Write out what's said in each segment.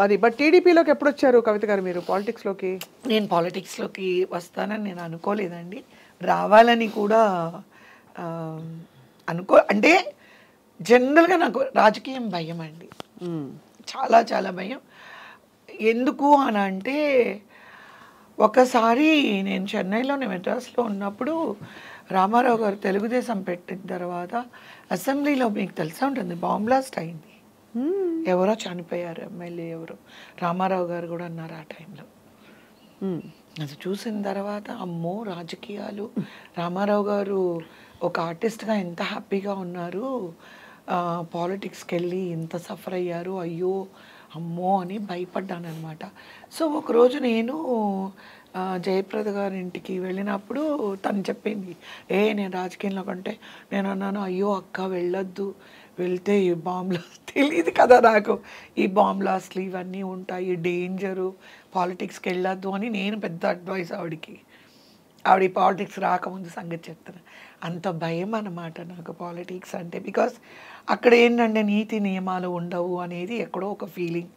అది బట్ టీడీపీలోకి ఎప్పుడు వచ్చారు కవిత గారు మీరు పాలిటిక్స్లోకి? నేను పాలిటిక్స్లోకి వస్తానని నేను అనుకోలేదండి, రావాలని కూడా అంటే జనరల్గా నాకు రాజకీయం భయం అండి, చాలా చాలా భయం. ఎందుకు అని అంటే ఒకసారి నేను చెన్నైలోని మెడ్రాస్లో ఉన్నప్పుడు రామారావు గారు తెలుగుదేశం పెట్టిన తర్వాత అసెంబ్లీలో మీకు తెలిసే ఉంటుంది బాంబ్ బ్లాస్ట్ అయింది, ఎవరో చనిపోయారు, ఎమ్మెల్యే ఎవరో, రామారావు గారు కూడా అన్నారు ఆ టైంలో. అది చూసిన తర్వాత అమ్మో రాజకీయాలు, రామారావు గారు ఒక ఆర్టిస్ట్గా ఎంత హ్యాపీగా ఉన్నారు, పాలిటిక్స్కి వెళ్ళి ఇంత సఫర్ అయ్యారు, అయ్యో అమ్మో అని భయపడ్డాను అనమాట. సో ఒకరోజు నేను జయప్రద గారి ఇంటికి వెళ్ళినప్పుడు తను చెప్పింది, నేను రాజకీయంలో కంటే నేను అన్నాను, అయ్యో అక్క వెళ్ళొద్దు, వెళ్తే ఈ బాంబులు తెలియదు కదా నాకు, ఈ బాంబ్లాస్ట్లు ఇవన్నీ ఉంటాయి, డేంజరు, పాలిటిక్స్కి వెళ్ళొద్దు అని నేను పెద్ద అడ్వైస్ ఆవిడకి. ఆవిడ పాలిటిక్స్ రాకముందు సంగతి చెప్తాను, అంత భయం అన్నమాట నాకు పాలిటిక్స్ అంటే. బికాస్ అక్కడ ఏంటంటే నీతి నియమాలు ఉండవు అనేది ఎక్కడో ఒక ఫీలింగ్.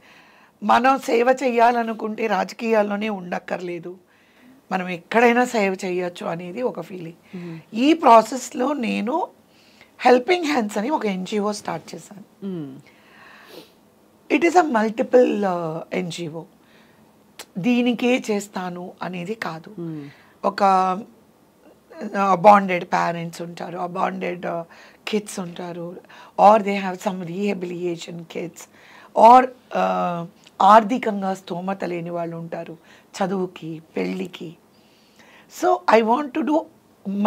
మనం సేవ చేయాలనుకుంటే రాజకీయాల్లోనే ఉండక్కర్లేదు, మనం ఎక్కడైనా సేవ చేయొచ్చు అనేది ఒక ఫీలింగ్. ఈ ప్రాసెస్లో నేను హెల్పింగ్ హ్యాండ్స్ అని ఒక ఎన్జిఓ స్టార్ట్ చేశాను. It is a multiple NGO, దీనికే చేస్తాను అనేది కాదు. ఒక బాండెడ్ పేరెంట్స్ ఉంటారు, బాండెడ్ కిడ్స్ ఉంటారు, or they have some rehabilitation kids, or ఆర్థికంగా స్తోమత లేని వాళ్ళు ఉంటారు చదువుకి పెళ్ళికి. So I want to do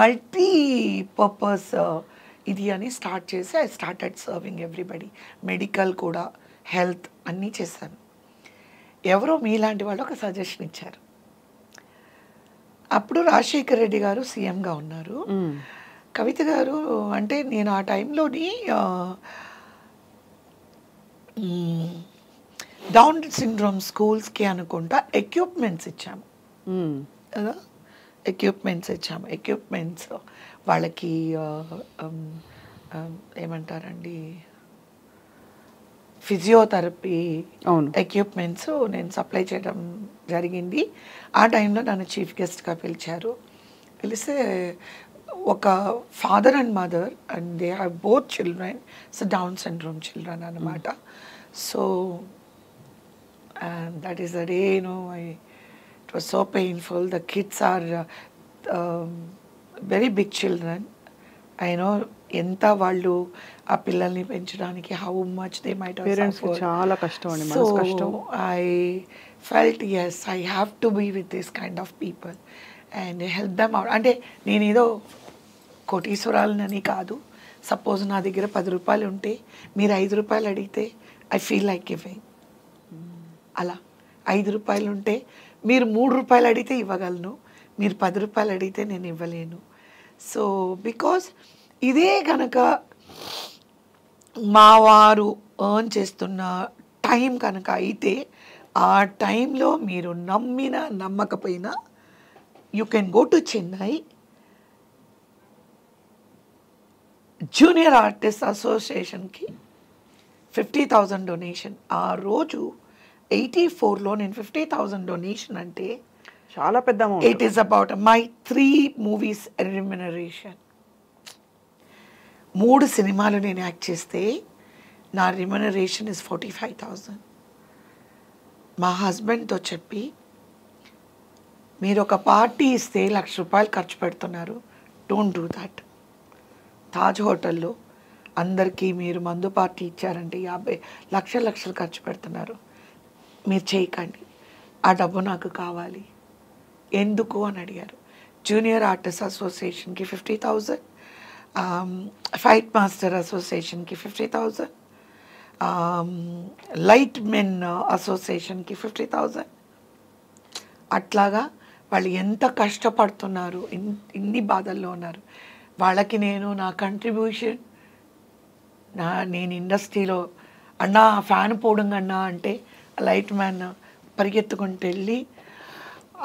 multipurpose ఇది అని స్టార్ట్ చేసి I started serving everybody, medical కూడా, హెల్త్ అన్నీ చేశాను. ఎవరో మీలాంటి వాళ్ళు ఒక సజెషన్ ఇచ్చారు. అప్పుడు రాజశేఖర్ రెడ్డి గారు సీఎంగా ఉన్నారు, కవిత గారు అంటే నేను ఆ టైంలోని డౌన్ సిండ్రోమ్ స్కూల్స్కి అనుకుంటా ఎక్విప్మెంట్స్ ఇచ్చాము కదా, ఎక్విప్మెంట్స్ ఇచ్చాము. ఎక్విప్మెంట్స్ వాళ్ళకి ఏమంటారండి, ఫిజియోథెరపీ ఎక్విప్మెంట్స్ నేను సప్లై చేయడం జరిగింది. ఆ టైంలో నన్ను చీఫ్ గెస్ట్గా పిలిచారు. పిలిస్తే ఒక father and mother and they have both children, so down syndrome children అన్నమాట. So and that is the day, you know, it was so painful. The kids are very big children. I know ఎంత వాళ్ళు ఆ పిల్లల్ని పెంచడానికి how much they might have suffered. చాలా కష్టం అండి, మనసు కష్టం. I felt yes I have to be with this kind of people and help them out. అంటే నేను ఏదో కోటీశ్వరాలని కాదు, సపోజ్ నా దగ్గర 10 రూపాయలు ఉంటే మీరు 5 రూపాయలు అడిగితే ఐ ఫీల్ లైక్ గివింగ్. అలా 5 రూపాయలు ఉంటే మీరు 3 రూపాయలు అడిగితే ఇవ్వగలను, మీరు 10 రూపాయలు అడిగితే నేను ఇవ్వలేను. సో బికాస్ ఇదే కనుక మా వారు ఎర్న్ చేస్తున్న టైం కనుక అయితే ఆ టైంలో మీరు నమ్మినా నమ్మకపోయినా you can go to Chennai junior artist అసోసియేషన్కి 50,000 డొనేషన్. ఆ రోజు 84లో నేను 50,000 డొనేషన్ అంటే చాలా పెద్ద amount. It is about my 3 movies remuneration. 3 సినిమాలు నేను యాక్ట్ చేస్తే నా రెమ్యునరేషన్ ఇస్ 45,000. మా హస్బెండ్తో చెప్పి మీరు ఒక పార్టీ ఇస్తే 1,00,000 రూపాయలు ఖర్చు పెడుతున్నారు, డోంట్ డూ దట్. తాజ్ హోటల్లో అందరికీ మీరు మందు పార్టీ ఇచ్చారంటే 50 లక్షలు ఖర్చు పెడుతున్నారు, మీరు చేయకండి, ఆ డబ్బు నాకు కావాలి. ఎందుకు అని అడిగారు. జూనియర్ ఆర్టిస్ట్ అసోసియేషన్కి 50,000, ఫైట్ మాస్టర్ అసోసియేషన్కి 50,000, లైట్ మెన్ అసోసియేషన్కి 50,000. అట్లాగా వాళ్ళు ఎంత కష్టపడుతున్నారు, ఇన్ని బాధల్లో ఉన్నారు. వాళ్ళకి నేను నా కంట్రిబ్యూషన్, నేను ఇండస్ట్రీలో అన్నా ఫ్యాన్ పోవడం అన్నా అంటే లైట్ మ్యాన్ పరిగెత్తుకుంటూ వెళ్ళి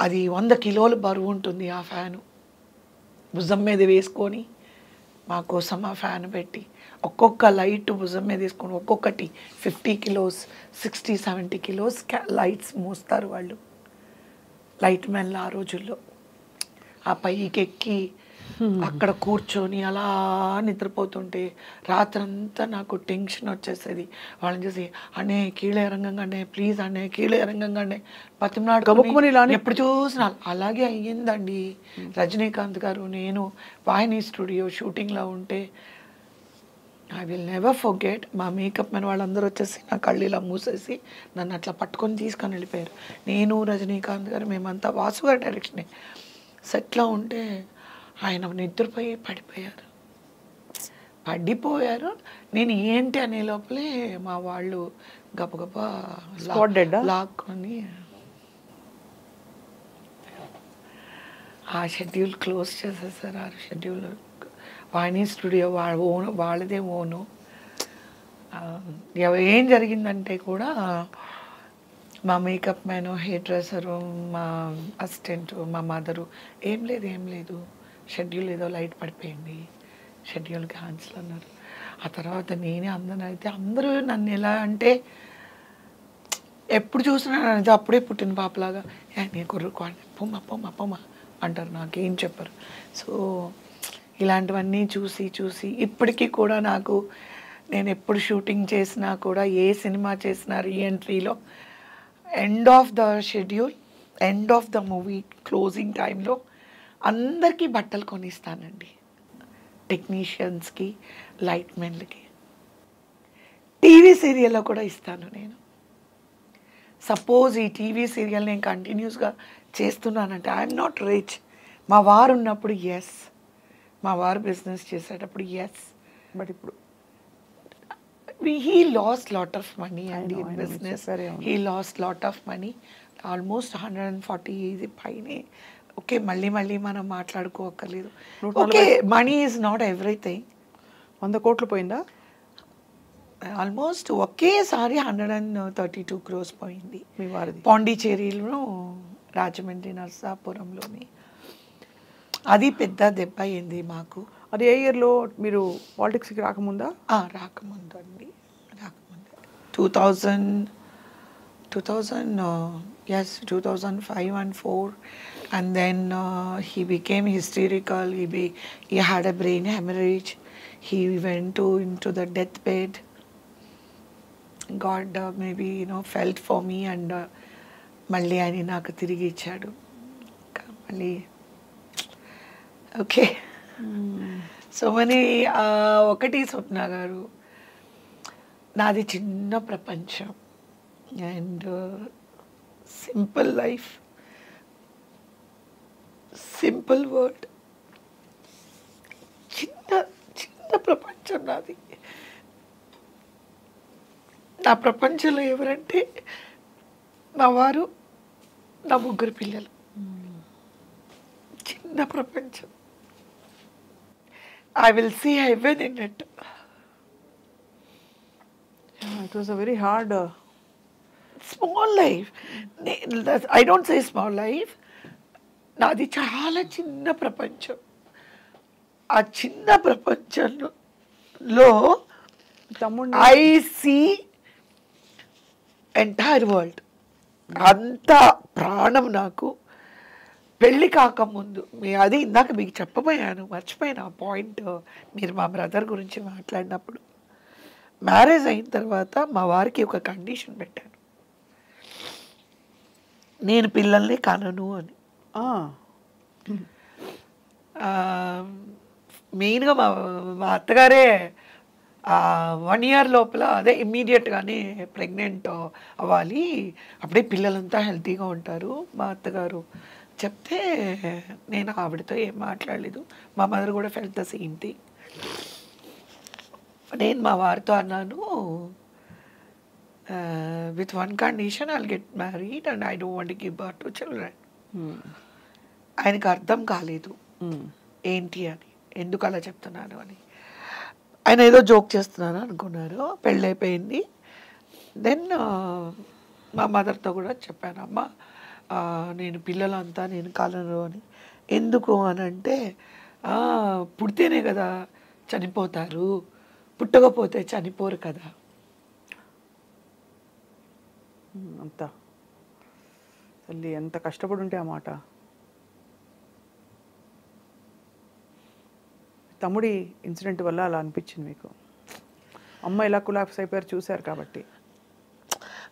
అది 100 కిలోలు బరువు ఉంటుంది ఆ ఫ్యాను, భుజం మీద వేసుకొని మా కోసం ఆ ఫ్యాన్ పెట్టి ఒక్కొక్క లైట్ భుజం మీద తీసుకొని ఒక్కొక్కటి 50 కిలోస్ 60-70 కిలోస్ లైట్స్ మోస్తారు వాళ్ళు. లైట్ మెన్ ఆ రోజుల్లో ఆ పైకి ఎక్కి అక్కడ కూర్చొని అలా నిద్రపోతుంటే రాత్రంతా నాకు టెన్షన్ వచ్చేసేది. వాళ్ళని చూసి అనే కీళ్ళే రంగంగా అనే ప్లీజ్ అనే కీళ్ళే రంగంగా అనే పతిమనాడు ఎప్పుడు చూసినా అలాగే అయ్యిందండి. రజనీకాంత్ గారు నేను వాహిని స్టూడియో షూటింగ్లో ఉంటే ఐ విల్ నెవర్ ఫర్గెట్. మా మేకప్ మెన్ వాళ్ళందరూ వచ్చేసి నా కళ్ళు ఇలా మూసేసి నన్ను అట్లా పట్టుకొని తీసుకొని వెళ్ళిపోయారు. నేను రజనీకాంత్ గారు మేమంతా వాసు గారి డైరెక్షనే సెట్లో ఉంటే ఆయన నిద్రపోయి పడిపోయారు. నేను ఏంటి అనే లోపలే మా వాళ్ళు గబగబా లాక్కొని ఆ షెడ్యూల్ క్లోజ్ చేసేసారు. ఆ షెడ్యూల్ వాణి స్టూడియో వాళ్ళదే ఓను. ఏం జరిగిందంటే కూడా మా మేకప్ మ్యాన్, హెయిర్ డ్రెస్సరు, మా అసిస్టెంట్, మా మదరు ఏం లేదు షెడ్యూల్ ఏదో లైట్ పడిపోయింది, షెడ్యూల్ క్యాన్సిల్ అన్నారు. ఆ తర్వాత నేనే అందరూ నన్ను ఎలా అంటే ఎప్పుడు చూసినా అది అప్పుడే పుట్టిన పాపలాగా నేను కొర్రుకోండి పొమ్మ అంటారు, నాకేం చెప్పరు. సో ఇలాంటివన్నీ చూసి ఇప్పటికీ కూడా నాకు నేను ఎప్పుడు షూటింగ్ చేసినా కూడా ఏ సినిమా చేసినా రీఎంట్రీలో end of the schedule end of the movie closing టైంలో అందరికీ బట్టలు కొనిస్తానండి. టెక్నీషియన్స్కి, లైట్ మెన్లకి. టీవీ సీరియల్లో కూడా ఇస్తాను నేను. సపోజ్ ఈ టీవీ సీరియల్ నేను కంటిన్యూస్గా చేస్తున్నానంటే ఐఎమ్ నాట్ రిచ్. మా వారు ఉన్నప్పుడు ఎస్, మా వారు బిజినెస్ చేసేటప్పుడు ఎస్, బట్ ఇప్పుడు he lost lot of money and in business he lost lot of money, almost 140 పైనే. ఓకే, మళ్ళీ మనం మాట్లాడుకోకర్లేదు. Okay, money is not everything. 100 కోట్లు పోయిందా? ఆల్మోస్ట్ ఒకేసారి 132 crores పోయింది. మీ వారిది పాండిచేరిలో, రాజమండ్రి, నర్సాపురంలోని. అది పెద్ద దెబ్బ అయింది మాకు. అది ఏ ఇయర్లో మీరు పాలిటిక్స్కి రాకముందా? రాకముందు అండి, రాకముందు 2005 and 4, and then he became hysterical. He had a brain hemorrhage. He went into the deathbed. God maybe felt for me and మళ్ళీ ఆయన నాకు తిరిగి ఇచ్చాడు. మళ్ళీ ఓకే. సో మనీ ఒకటి స్వప్న గారు, నాది చిన్న ప్రపంచం and simple life, simple world, చిన్న ప్రపంచం నాది. నా ప్రపంచంలో ఎవరంటే మా వారు, నా 3 పిల్లలు. చిన్న ప్రపంచం. I will see heaven in it. It was a very hard small life. I don't say small life. నాది చాలా చిన్న ప్రపంచం. ఆ చిన్న ప్రపంచంలో ఐ సీ ఎంటైర్ వరల్డ్. అంత ప్రాణం నాకు. పెళ్ళి కాకముందు అది ఇందాక మీకు చెప్పబోయాను, మర్చిపోయాను ఆ పాయింట్. మీరు మా బ్రదర్ గురించి మాట్లాడినప్పుడు, మ్యారేజ్ అయిన తర్వాత మా వారికి ఒక కండిషన్ పెట్టాను, నేను పిల్లల్ని కనను అని. మెయిన్గా మా అత్తగారే 1 year లోపల అదే ఇమ్మీడియట్గానే ప్రెగ్నెంట్ అవ్వాలి, అప్పుడే పిల్లలంతా హెల్తీగా ఉంటారు మా అత్తగారు చెప్తే నేను ఆవిడతో ఏం మాట్లాడలేదు. మా మదర్ కూడా ఫెల్ట్ ద సేమ్ థింగ్. నేను మా వారితో అన్నాను, with one condition, I'll get married and I don't want to give birth to children. ఆయనకు అర్థం కాలేదు ఏంటి అని, ఎందుకు అలా చెప్తున్నాను అని. ఆయన ఏదో జోక్ చేస్తున్నాను అనుకున్నారు. పెళ్ళైపోయింది. దెన్ మా మదర్తో కూడా చెప్పాను, అమ్మ నేను పిల్లలంతా నేను కలను అని. ఎందుకు అని అంటే పుడితేనే కదా చనిపోతారు, పుట్టకపోతే చనిపోరు కదా. అంత తల్లి ఎంత కష్టపడి ఉంటే ఆ మాట. తమ్ముడి ఇన్సిడెంట్ వల్ల అలా అనిపించింది మీకు? అమ్మ ఎలా కులాప్స్ అయిపోయారు చూశారు కాబట్టి.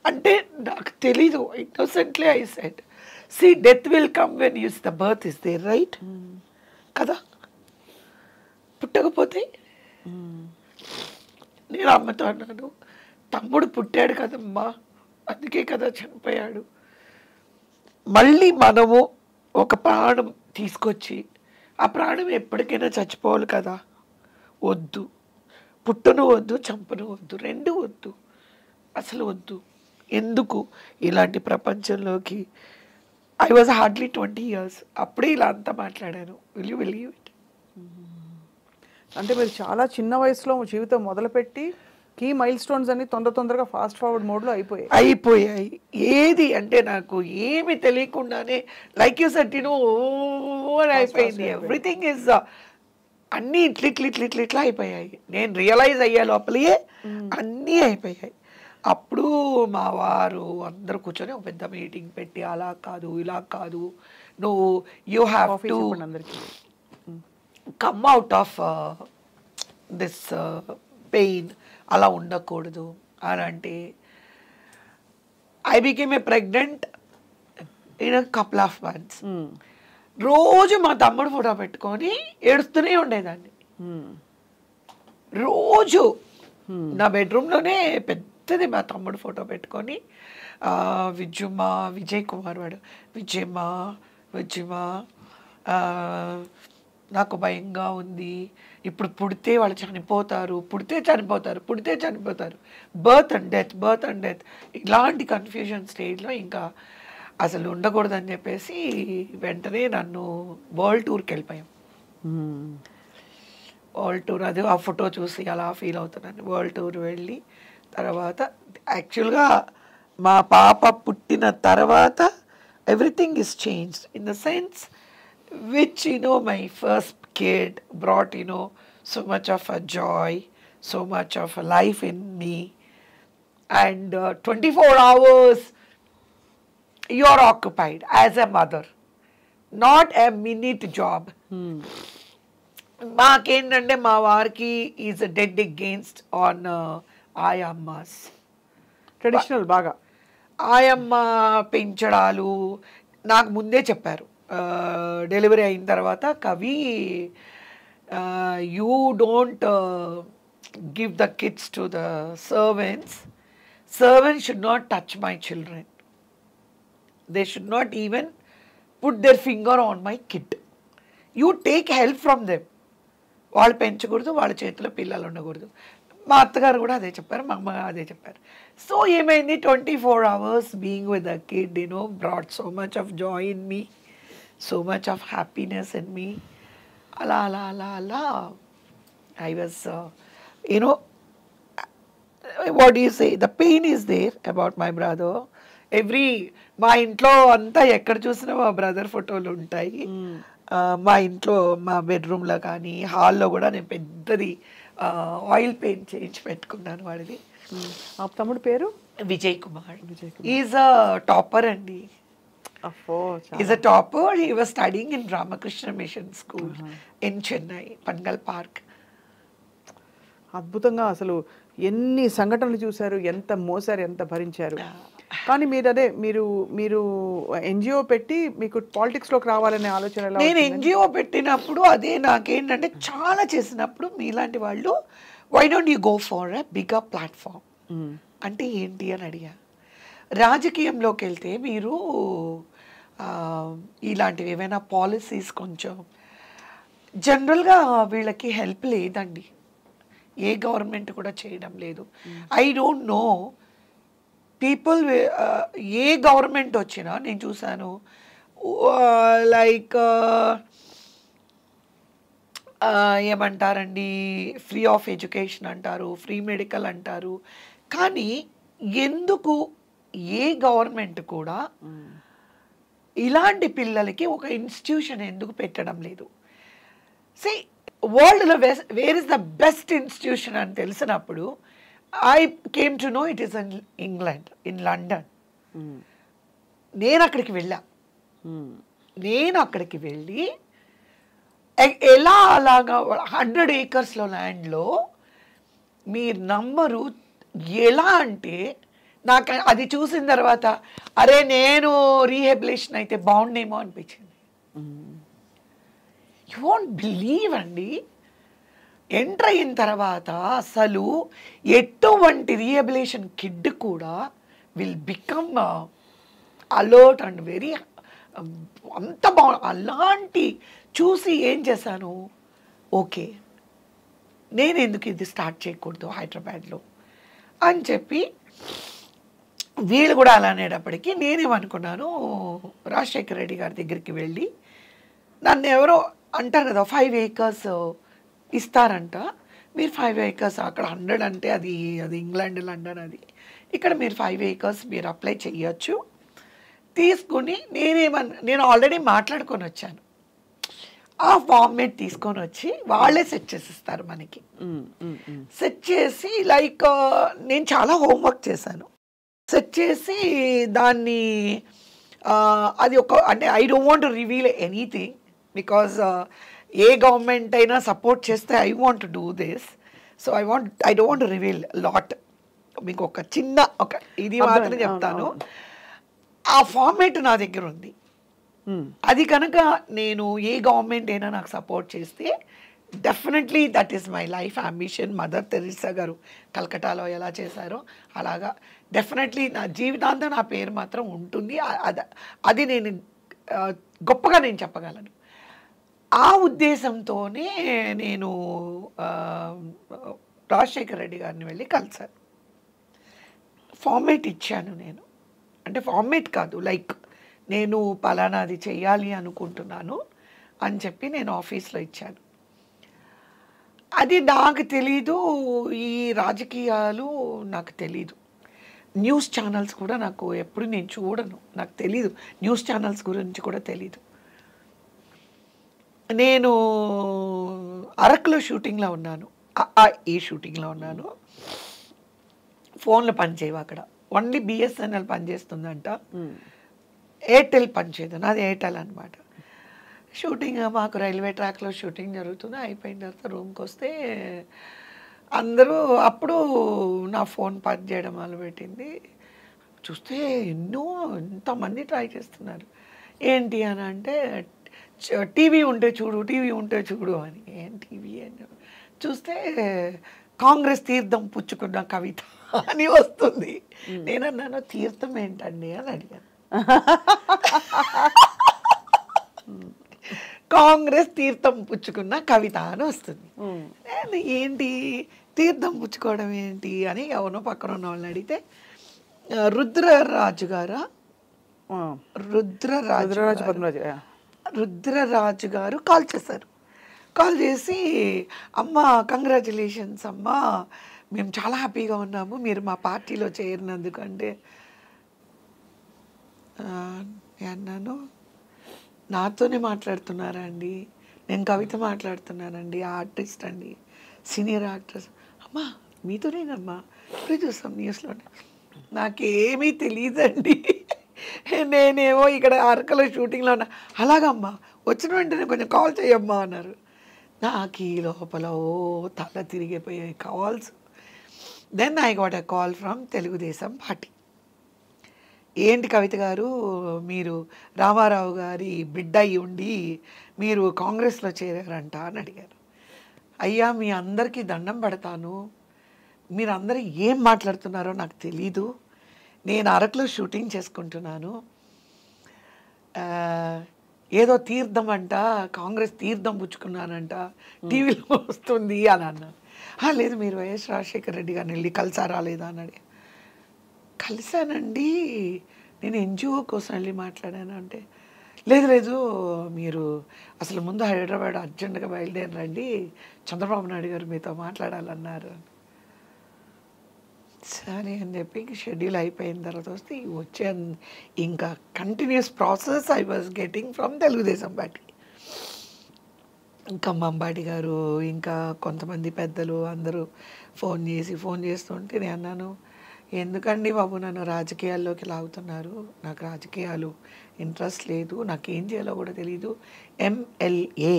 అంటే నాకు తెలీదు, innocently I said see death will come when use the birth is there, right కదా. పుట్టకపోతే నేను అమ్మతో అన్నాను, తమ్ముడు పుట్టాడు కదమ్మా, అందుకే కదా చనిపోయాడు. మళ్ళీ మనము ఒక ప్రాణం తీసుకొచ్చి ఆ ప్రాణం ఎప్పటికైనా చచ్చిపోవాలి కదా. వద్దు, పుట్టును వద్దు, చంపను వద్దు, రెండు వద్దు, అసలు వద్దు. ఎందుకు ఇలాంటి ప్రపంచంలోకి? ఐ వాజ్ హార్డ్లీ 20 years, అప్పుడే ఇలా అంతా మాట్లాడాను. Will you believe it? అంటే మీరు చాలా చిన్న వయసులో జీవితం మొదలుపెట్టి కీ మైల్ స్టోన్స్ అన్ని తొందరగా ఫాస్ట్ ఫార్వర్డ్ మోడ్లో అయిపోయాయి. ఏది అంటే నాకు ఏమి తెలియకుండానే లైక్ యూ సెడ్ అయిపోయింది. ఎవ్రీథింగ్ ఇస్ అన్నీ ఇట్లా అయిపోయాయి. నేను రియలైజ్ అయ్యే లోపలే అన్నీ అయిపోయాయి. అప్పుడు మా వారు అందరూ కూర్చొని ఒక పెద్ద మీటింగ్ పెట్టి, అలా కాదు, ఇలా కాదు, నువ్వు you have to come out of this pain, అలా ఉండకూడదు అని అంటే I became a pregnant in a couple of months. రోజు మా తమ్ముడు ఫోటో పెట్టుకొని ఏడుస్తూనే ఉండేదాన్ని. రోజు నా బెడ్రూమ్లోనే పెద్దది మా తమ్ముడు ఫోటో పెట్టుకొని విజయ్ కుమార్ వాడు, విజయమా నాకు భయంగా ఉంది, ఇప్పుడు పుడితే వాళ్ళు చనిపోతారు, పుడితే చనిపోతారు, బర్త్ అండ్ డెత్ ఇలాంటి కన్ఫ్యూజన్ స్టేజ్లో ఇంకా అసలు ఉండకూడదని చెప్పేసి వెంటనే నన్ను వరల్డ్ టూర్కి వెళ్ళిపోయాం. వరల్డ్ టూర్, అది ఆ ఫోటో చూసి అలా ఫీల్ అవుతున్నాను. వరల్డ్ టూర్ వెళ్ళి తర్వాత యాక్చువల్గా మా పాప పుట్టిన తర్వాత everything is changed in the sense which my first kid brought so much of a joy, so much of a life in me, and 24 hours you are occupied as a mother, not a minute job. మాకేంటంటే మా వారికి is dead against on ఆయమ్మాస్, traditional బాగా ఆయమ్మ పెంచడాలు. నాకు ముందే చెప్పారు delivery అయిన తర్వాత, కవి you don't give the kids to the servants should not touch my children, they should not even put their finger on my kid, you take help from them. వాళ్ళు పెంచకూడదు, వాళ్ళ చేతిలో పిల్లలు ఉండకూడదు. మా అత్తగారు కూడా అదే చెప్పారు, మా అమ్మ అదే చెప్పారు. సో ఏమైంది, 24 hours being with the kid brought so much of Joy in me, so much of happiness in me. Ala. I was, what do you say? The pain is there about my brother. మా ఇంట్లో అంతా ఎక్కడ చూసినా మా brother ఫోటోలు ఉంటాయి. మా ఇంట్లో మా బెడ్రూమ్లో కానీ హాల్లో కూడా నేను పెద్దది ఆయిల్ పెయింట్ చేయించి పెట్టుకున్నాను వాడిది. ఆ తమ్ముడు పేరు Vijay Kumar. Is a topper అండి. He's a topper. He was studying in Ramakrishna Mission School in Chennai, Pangal Park. అద్భుతంగా అసలు ఎన్ని సంఘటనలు చూశారు, ఎంత మోసారు, ఎంత భరించారు. కానీ మీరు ఎన్జిఓ పెట్టి మీకు పాలిటిక్స్లోకి రావాలనే ఆలోచన ఎలా? నేను ఎన్జిఓ పెట్టినప్పుడు అదే నాకేంటంటే చాలా చేసినప్పుడు మీలాంటి వాళ్ళు why don't you go for a bigger platform అంటే ఏంటి అని అడిగా. రాజకీయంలోకి వెళ్తే మీరు ఇలాంటివి ఏమైనా పాలసీస్ కొంచెం జనరల్గా వీళ్ళకి హెల్ప్ లేదండి, ఏ గవర్నమెంట్ కూడా చేయడం లేదు. I don't know people, A government వచ్చినా నేను చూసాను లైక్ ఏమంటారండి, ఫ్రీ ఆఫ్ ఎడ్యుకేషన్ అంటారు, ఫ్రీ మెడికల్ అంటారు. కానీ ఎందుకు ఏ గవర్నమెంట్ కూడా ఇలాంటి పిల్లలకి ఒక ఇన్స్టిట్యూషన్ ఎందుకు పెట్టడం లేదు? సే వరల్డ్లో where is the best institution అని తెలిసినప్పుడు I came to know it is in England, in London. నేను అక్కడికి వెళ్ళి ఎలా అలాగా 100 acresలో ల్యాండ్లో మీరు నమ్మరు, ఎలా అంటే నాకు అది చూసిన తర్వాత అరే నేను రీహెబిలేషన్ అయితే బాగుండేమో అనిపించింది. యూ వాంట్ బిలీవ్ అండి, ఎంటర్ అయిన తర్వాత అసలు ఎటువంటి రీహెబిలేషన్ కిడ్ కూడా will become alert and very అంత బాగుంది. అలాంటి చూసి ఏం చేశాను, ఓకే నేను ఎందుకు ఇది స్టార్ట్ చేయకూడదు హైదరాబాద్లో అని చెప్పి వీళ్ళు కూడా అలా అనేటప్పటికీ నేనేమనుకున్నాను, రాజశేఖర రెడ్డి గారి దగ్గరికి వెళ్ళి నన్ను ఎవరో అంటారు కదా 5 acres ఇస్తారంట, మీరు 5 acres అక్కడ 100 అంటే అది ఇంగ్లాండ్ లండన్, అది ఇక్కడ మీరు 5 acres మీరు అప్లై చేయొచ్చు తీసుకుని నేను ఆల్రెడీ మాట్లాడుకొని వచ్చాను. ఆ ఫార్మేట్ తీసుకొని వచ్చి వాళ్ళే సెట్ చేసిస్తారు మనకి. సెట్ చేసి లైక్ నేను చాలా హోంవర్క్ చేశాను. సెట్ చేసి దాన్ని అది అంటే I don't want to reveal anything because A government అయినా సపోర్ట్ చేస్తే I want to do this. So I don't want to reveal lot. మీకు ఒక చిన్న ఇది మాత్రం చెప్తాను. ఆ ఫార్మేట్ నా దగ్గర ఉంది. అది కనుక నేను ఏ గవర్నమెంట్ అయినా నాకు సపోర్ట్ చేస్తే definitely that is my life ambition. Mother Teresa గారు కలకటాలో ఎలా చేశారో అలాగా డెఫినెట్లీ నా జీవితాంతం నా పేరు మాత్రం ఉంటుంది. అది నేను గొప్పగా నేను చెప్పగలను. ఆ ఉద్దేశంతోనే నేను రాజశేఖర రెడ్డి గారిని వెళ్ళి కలిశాను. ఫార్మేట్ ఇచ్చాను నేను, అంటే ఫార్మేట్ కాదు, లైక్ నేను పలానాది చెయ్యాలి అనుకుంటున్నాను అని చెప్పి నేను ఆఫీస్లో ఇచ్చాను. అది నాకు తెలీదు, ఈ రాజకీయాలు నాకు తెలీదు, న్యూస్ ఛానల్స్ కూడా నాకు ఎప్పుడు నేను చూడను, నాకు తెలీదు, న్యూస్ ఛానల్స్ గురించి కూడా తెలీదు. నేను అరకులో షూటింగ్లో ఉన్నాను, ఈ షూటింగ్లో ఉన్నాను. ఫోన్లు పనిచేయవు అక్కడ, ఓన్లీ బిఎస్ఎన్ఎల్ పనిచేస్తుందంట, ఎయిర్టెల్ పనిచేయదు. నాది ఎయిర్టెల్ అనమాట. షూటింగ్ మాకు రైల్వే ట్రాక్లో షూటింగ్ జరుగుతుంది. అయిపోయిన తర్వాత రూమ్కి వస్తే అందరూ అప్పుడు నా ఫోన్ పనిచేయడం మొదలుపెట్టింది. చూస్తే ఎంతమంది ట్రై చేస్తున్నారు. ఏంటి అని అంటే టీవీ ఉంటే చూడు అని. ఏం టీవీ అని చూస్తే కాంగ్రెస్ తీర్థం పుచ్చుకున్న కవిత అని వస్తుంది. నేనన్నాను తీర్థం ఏంటండి అని అడిగాను. కాంగ్రెస్ తీర్థం పుచ్చుకున్న కవిత అని వస్తుంది. నేను ఏంటి తీర్థం పుచ్చుకోవడం ఏంటి అని ఎవరో పక్కన ఉన్న వాళ్ళని అడిగితే రుద్రరాజు గారు కాల్ చేశారు. కాల్ చేసి అమ్మ కంగ్రాచులేషన్స్ అమ్మ, మేము చాలా హ్యాపీగా ఉన్నాము మీరు మా పార్టీలో చేరినందుకు అంటే అన్నాను, నాతోనే మాట్లాడుతున్నారా అండి, నేను కవిత మాట్లాడుతున్నానండి, ఆర్టిస్ట్ అండి, సీనియర్ యాక్ట్రెస్. అమ్మా మీతోనేనమ్మా, ఇప్పుడు చూస్తాం న్యూస్లోనే. నాకేమీ తెలియదండి, నేనేమో ఇక్కడ అరకలో షూటింగ్లో ఉన్నా. అలాగమ్మా వచ్చిన వెంటనే కొంచెం కాల్ చేయమ్మా అన్నారు. నాకు ఈ లోపల తల తిరిగిపోయాయి calls. Then I got a call from Telugu Desam party. ఏంటి కవిత గారు, మీరు రామారావు గారి బిడ్డ అయి ఉండి మీరు కాంగ్రెస్లో చేరారంట అని అడిగారు. అయ్యా మీ అందరికీ దండం పెడతాను, మీరందరూ ఏం మాట్లాడుతున్నారో నాకు తెలీదు, నేను అరకులో షూటింగ్ చేసుకుంటున్నాను, ఏదో తీర్థం అంట, కాంగ్రెస్ తీర్థం పుచ్చుకున్నానంట, టీవీలో వస్తుంది అని అన్నాను. లేదు మీరు వైఎస్ రాజశేఖర రెడ్డి గారిని వెళ్ళి కలిసారా లేదా అని. కలిసానండి, నేను ఎన్జిఓ కోసం వెళ్ళి మాట్లాడాను అంటే, లేదు మీరు అసలు ముందు హైదరాబాద్ అర్జెంటుగా బయలుదేరండి, చంద్రబాబు నాయుడు గారు మీతో మాట్లాడాలన్నారు. సరే అని చెప్పి షెడ్యూల్ అయిపోయిన తర్వాత వస్తే వచ్చాను. ఇంకా continuous process I was getting from Telugu Desam party. ఇంకా మంబాడి గారు ఇంకా కొంతమంది పెద్దలు అందరూ ఫోన్ చేస్తుంటే నేను అన్నాను, ఎందుకండి బాబు నన్ను రాజకీయాల్లోకి లాగుతున్నారు, నాకు రాజకీయాలు ఇంట్రెస్ట్ లేదు, నాకేం చేయాలో కూడా తెలీదు. MLA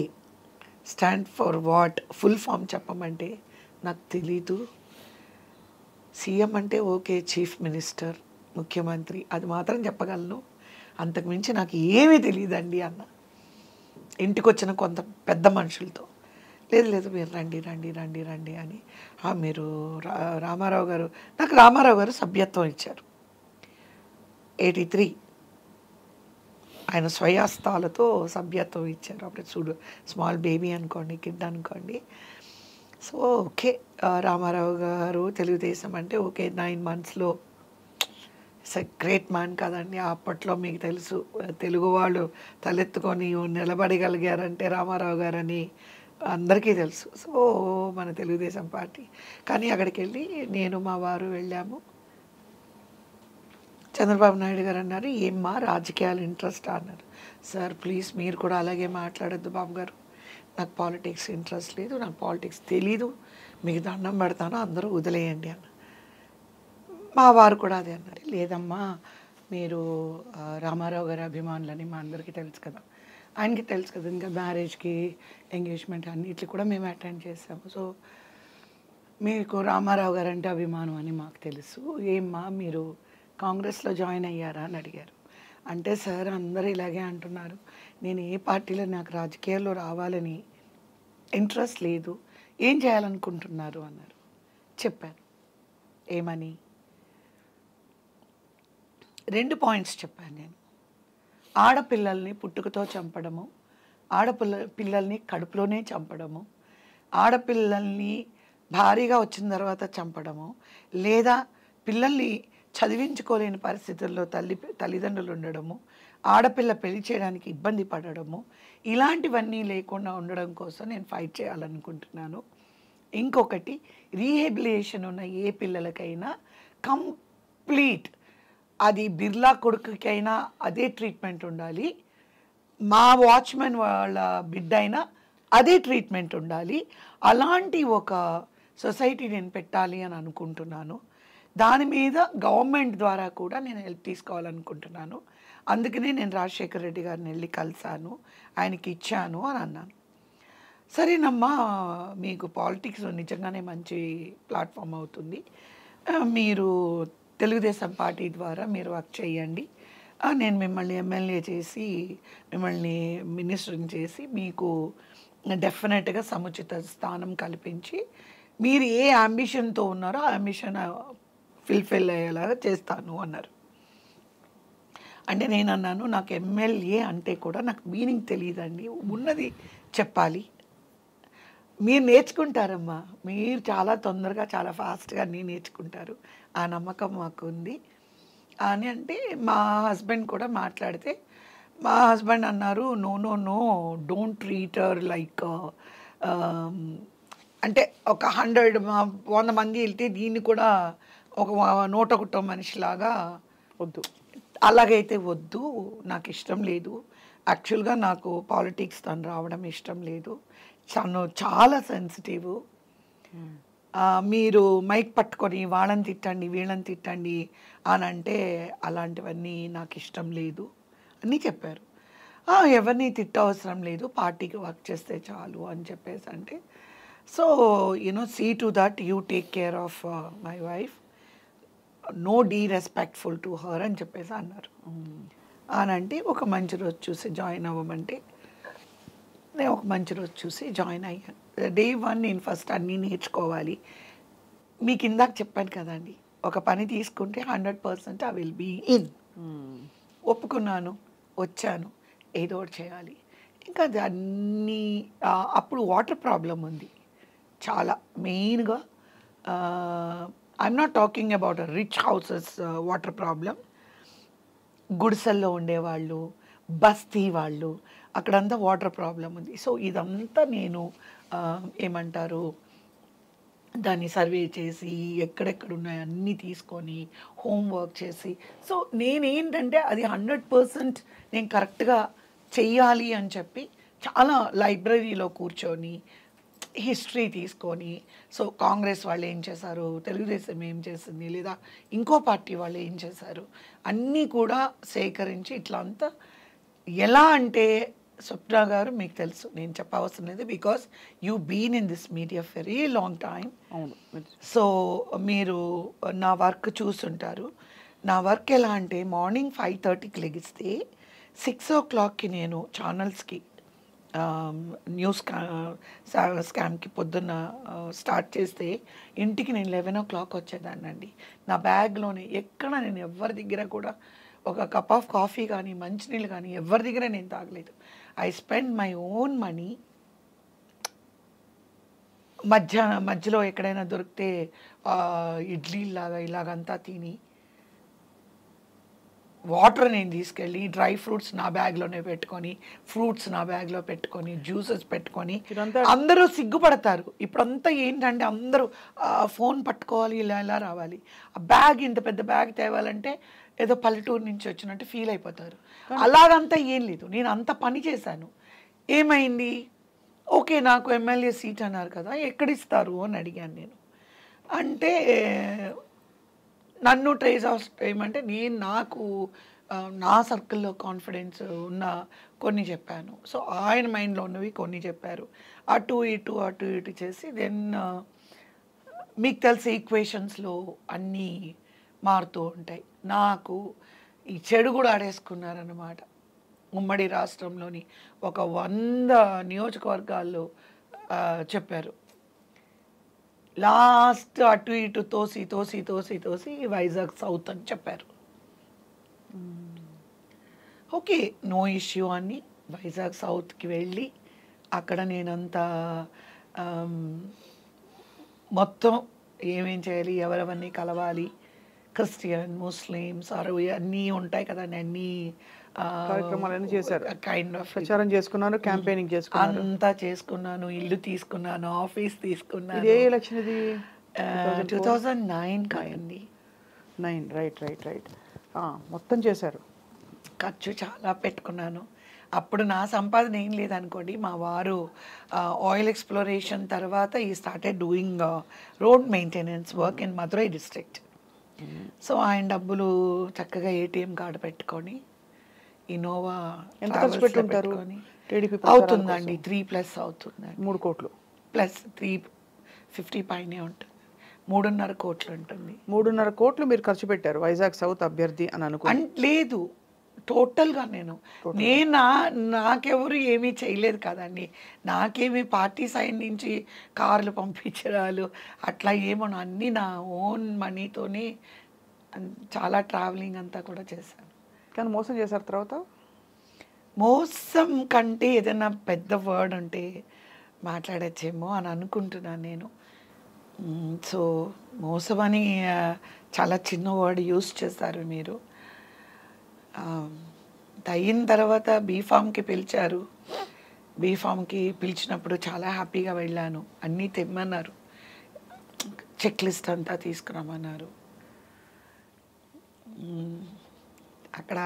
stand for what, full form చెప్పమంటే నాకు తెలీదు. సీఎం అంటే ఓకే, చీఫ్ మినిస్టర్, ముఖ్యమంత్రి, అది మాత్రం చెప్పగలను, అంతకుమించి నాకు ఏమీ తెలియదండి అన్న. ఇంటికి వచ్చిన కొంత పెద్ద మనుషులతో, లేదు మీరు రండి రండి రండి రండి అని. మీరు రామారావు గారు, నాకు రామారావు గారు సభ్యత్వం ఇచ్చారు 83, ఆయన స్వయాస్తాలతో సభ్యత్వం ఇచ్చారు. అప్పుడు చూడు, స్మాల్ బేబీ అనుకోండి, కిడ్ అనుకోండి. సో ఓకే, రామారావు గారు తెలుగుదేశం అంటే ఓకే 9 monthsలో ఇట్స్ ఎ గ్రేట్ మ్యాన్ కదండి. అప్పట్లో మీకు తెలుసు, తెలుగు వాళ్ళు తలెత్తుకొని నిలబడగలిగారంటే రామారావు గారని అందరికీ తెలుసు. సో మన తెలుగుదేశం పార్టీ. కానీ అక్కడికి వెళ్ళి నేను మా వారు వెళ్ళాము. చంద్రబాబు నాయుడు గారు అన్నారు, ఏమ్మా రాజకీయాలు ఇంట్రెస్ట్ అన్నారు. సార్ ప్లీజ్ మీరు కూడా అలాగే మాట్లాడద్దు బాబు గారు, నాకు పాలిటిక్స్ ఇంట్రెస్ట్ లేదు, నాకు పాలిటిక్స్ తెలీదు, మీకు దండం పెడతాను, అందరూ వదిలేయండి అన్న. మా వారు కూడా అదే అన్నారు, లేదమ్మా మీరు రామారావు గారి అభిమానులని మా అందరికీ తెలుసు కదా, ఆయనకి తెలుసు కదా, ఇంకా మ్యారేజ్కి ఎంగేజ్మెంట్ అన్నిటికి కూడా మేము అటెండ్ చేసాము. సో మీకు రామారావు గారు అంటే అభిమానం అని మాకు తెలుసు, ఏమ్మా మీరు కాంగ్రెస్లో జాయిన్ అయ్యారా అని అడిగారు. అంటే సార్ అందరూ ఇలాగే అంటున్నారు, నేను ఏ పార్టీలో, నాకు రాజకీయాల్లో రావాలని ఇంట్రెస్ట్ లేదు, ఏం చేయాలనుకుంటున్నారు అన్నారు. చెప్పాను ఏమని, 2 పాయింట్స్ చెప్పాను నేను. ఆడపిల్లల్ని పుట్టుకతో చంపడము, పిల్లల్ని కడుపులోనే చంపడము, ఆడపిల్లల్ని భారీగా వచ్చిన తర్వాత చంపడము, లేదా పిల్లల్ని చదివించుకోలేని పరిస్థితుల్లో తల్లిదండ్రులు ఉండడము, ఆడపిల్ల పెళ్లి చేయడానికి ఇబ్బంది పడడము, ఇలాంటివన్నీ లేకుండా ఉండడం కోసం నేను ఫైట్ చేయాలనుకుంటున్నాను. ఇంకొకటి, రీహెబిలిటేషన్ ఉన్న ఏ పిల్లలకైనా కంప్లీట్, అది బిర్లా కొడుకుకైనా అదే ట్రీట్మెంట్ ఉండాలి, మా వాచ్మెన్ వాళ్ళ బిడ్డ అయినా అదే ట్రీట్మెంట్ ఉండాలి. అలాంటి ఒక సొసైటీ నేను పెట్టాలి అని అనుకుంటున్నాను. దాని మీద గవర్నమెంట్ ద్వారా కూడా నేను హెల్ప్ తీసుకోవాలనుకుంటున్నాను. అందుకనే నేను రాజశేఖర్ రెడ్డి గారిని వెళ్ళి కలిశాను, ఆయనకి ఇచ్చాను అని అన్నాను. సరేనమ్మా, మీకు పాలిటిక్స్ నిజంగానే మంచి ప్లాట్ఫామ్ అవుతుంది, మీరు తెలుగుదేశం పార్టీ ద్వారా మీరు వర్క్ చేయండి, నేను మిమ్మల్ని ఎమ్మెల్యే చేసి మిమ్మల్ని మినిస్టర్ని చేసి మీకు డెఫినెట్గా సముచిత స్థానం కల్పించి మీరు ఏ అంబిషన్తో ఉన్నారో ఆ అంబిషన్ ఫుల్ఫిల్ అయ్యేలాగా చేస్తాను అన్నారు. అంటే నేను అన్నాను, నాకు ఎమ్మెల్యే అంటే కూడా నాకు మీనింగ్ తెలియదండి, ఉన్నది చెప్పాలి, మీరు నేర్చుకుంటారమ్మా, మీరు చాలా తొందరగా చాలా ఫాస్ట్గా అన్నీ నేర్చుకుంటారు, ఆ నమ్మకం మాకు ఉంది అని అంటే, మా హస్బెండ్ కూడా మాట్లాడితే మా హస్బెండ్ అన్నారు, no no no don't treat her like, అంటే ఒక 100 మంది వెళ్తే దీన్ని కూడా ఒక 101 మనిషిలాగా వద్దు, అలాగైతే వద్దు, నాకు ఇష్టం లేదు, యాక్చువల్గా నాకు పాలిటిక్స్ తను రావడం ఇష్టం లేదు, తను చాలా సెన్సిటివ్, మీరు మైక్ పట్టుకొని వాళ్ళని తిట్టండి వీళ్ళని తిట్టండి అని అంటే అలాంటివన్నీ నాకు ఇష్టం లేదు అని చెప్పారు. ఎవరిని తిట్టవసరం లేదు, పార్టీకి వర్క్ చేస్తే చాలు అని చెప్పేసి అంటే, so see to that you take care of my wife, no disrespectful to her అని చెప్పేసి అన్నారు. అని అంటే ఒక మంచి రోజు చూసి జాయిన్ అవ్వమంటే నేను ఒక మంచి రోజు చూసి జాయిన్ అయ్యాను. Day 1 నేను ఫస్ట్ అన్నీ నేర్చుకోవాలి. మీకు ఇందాక చెప్పాను కదండి, ఒక పని తీసుకుంటే 100% ఐ విల్ బీ ఇన్. ఒప్పుకున్నాను, వచ్చాను, ఏదో ఒకటి చేయాలి. ఇంకా దాన్ని అప్పుడు వాటర్ ప్రాబ్లం ఉంది చాలా మెయిన్గా. I'm not talking about rich houses water problem, గుడిసెల్లో ఉండేవాళ్ళు, బస్తీ వాళ్ళు, అక్కడంతా వాటర్ ప్రాబ్లం ఉంది. సో ఇదంతా నేను ఏమంటారు దాన్ని సర్వే చేసి ఎక్కడెక్కడ ఉన్నాయో అన్నీ తీసుకొని హోంవర్క్ చేసి, సో నేనేంటంటే అది 100% నేను కరెక్ట్గా చెయ్యాలి అని చెప్పి చాలా లైబ్రరీలో కూర్చొని హిస్టరీ తీసుకొని, సో కాంగ్రెస్ వాళ్ళు ఏం చేశారు, తెలుగుదేశం ఏం చేసింది, లేదా ఇంకో పార్టీ వాళ్ళు ఏం చేశారు, అన్నీ కూడా సేకరించి ఇట్లా అంతా ఎలా అంటే స్వప్న గారు మీకు తెలుసు, నేను చెప్పవసరం లేదు, because you been in this media very long time. అవును. సో మీరు నా వర్క్ చూస్తుంటారు. నా వర్క్ ఎలా అంటే మార్నింగ్ 5:30కి లెగిస్తే 6 o'clockకి నేను ఛానల్స్కి న్యూస్ స్కామ్కి పొద్దున్న స్టార్ట్ చేస్తే ఇంటికి నేను 11 o'clock వచ్చేదాన్నండి. నా బ్యాగ్లోనే ఎక్కడ నేను ఎవరి దగ్గర కూడా ఒక కప్ ఆఫ్ కాఫీ కానీ మంచినీళ్ళు కానీ ఎవరి దగ్గర నేను తాగలేదు. I spend my own money. మధ్యలో ఎక్కడైనా దొరికితే ఇడ్లీలాగా ఇలాగంతా తిని, వాటర్ నేను తీసుకెళ్ళి, డ్రై ఫ్రూట్స్ నా బ్యాగ్లోనే పెట్టుకొని, ఫ్రూట్స్ నా బ్యాగ్లో పెట్టుకొని, జ్యూసెస్ పెట్టుకొని, అందరూ సిగ్గుపడతారు. ఇప్పుడంతా ఏంటంటే అందరూ ఫోన్ పట్టుకోవాలి, ఇలా ఇలా రావాలి. ఆ బ్యాగ్, ఇంత పెద్ద బ్యాగ్ తేవాలంటే ఏదో పల్లెటూరు నుంచి వచ్చినట్టు ఫీల్ అయిపోతారు. అలాగంతా ఏం లేదు. నేను అంత పని చేశాను. ఏమైంది? ఓకే, నాకు ఎమ్మెల్యే సీట్ అన్నారు కదా, ఎక్కడిస్తారు అని అడిగాను నేను. అంటే నన్ను ట్రేస్ ఆఫ్ ఏమంటే నేను నా సర్కిల్లో కాన్ఫిడెన్స్ ఉన్న కొన్ని చెప్పాను. సో ఆయన మైండ్లో ఉన్నవి కొన్ని చెప్పారు. అటు ఇటు చేసి దెన్ మీకు తెలిసే ఈక్వేషన్స్లో అన్నీ మారుతూ ఉంటాయి. నాకు ఈ చెడు కూడా ఆడేసుకున్నారన్నమాట. ఉమ్మడి రాష్ట్రంలోని ఒక 100 నియోజకవర్గాల్లో చెప్పారు. లాస్ట్ అటు ఇటు తోసి వైజాగ్ సౌత్ అని చెప్పారు. ఓకే, నో ఇష్యూ అని వైజాగ్ సౌత్కి వెళ్ళి అక్కడ నేనంతా మొత్తం ఏమేం చేయాలి, ఎవరెవరిని కలవాలి, క్రిస్టియన్, ముస్లిమ్స్ అన్నీ ఉంటాయి కదండి, అన్నీ కార్యక్రమాలన్నీ చేశారు. కైండ్ ఆఫ్ ప్రచారం చేసుకున్నాను, క్యాంపెయినింగ్ చేసుకున్నాను, అంతా చేసుకున్నాను. ఇల్లు తీసుకున్నాను, ఆఫీస్ తీసుకున్నాను. ఇదే ఎలక్షన్ ఇది 2009 కాదండి. 9. రైట్. మొత్తం చేశారు. ఖర్చు చాలా పెట్టుకున్నాను. అప్పుడు నా సంపాదన ఏం లేదనుకోండి. మా వారు ఆయిల్ ఎక్స్ప్లోరేషన్ తర్వాత ఈ started doing road maintenance work in Madurai district. So ఆయన డబ్బులు చక్కగా ఏటీఎం కార్డు పెట్టుకొని ఇన్నోవా ఎంత ఖర్చు పెట్టుకుంటారు? అవుతుందండి 3+ అవుతుందండి. 3 కోట్లు ప్లస్ 350 పైనే ఉంటుంది. 3.5 కోట్లు ఉంటుంది. 3.5 కోట్లు మీరు ఖర్చు పెట్టారు వైజాగ్ సౌత్ అభ్యర్థి అని అనుకో. లేదు, టోటల్గా నేను నాకెవరు ఏమీ చేయలేదు కదండి. నాకేమీ పార్టీ సైడ్ నుంచి కార్లు పంపించడాలు అట్లా ఏమో, అన్నీ నా ఓన్ మనీతోనే చాలా ట్రావెలింగ్ అంతా కూడా చేశాను. కానీ మోసం చేశారు తర్వాత? మోసం కంటే ఏదైనా పెద్ద వర్డ్ ఉంటే మాట్లాడచ్చేమో అని అనుకుంటున్నాను నేను. సో మోసం అని చాలా చిన్న వర్డ్ యూస్ చేస్తారు మీరు. అయిన తర్వాత బీఫామ్కి పిలిచారు. బీఫామ్కి పిలిచినప్పుడు చాలా హ్యాపీగా వెళ్ళాను. అన్నీ తెమ్మన్నారు, చెక్ లిస్ట్ అంతా తీసుకురమ్మన్నారు. అక్కడ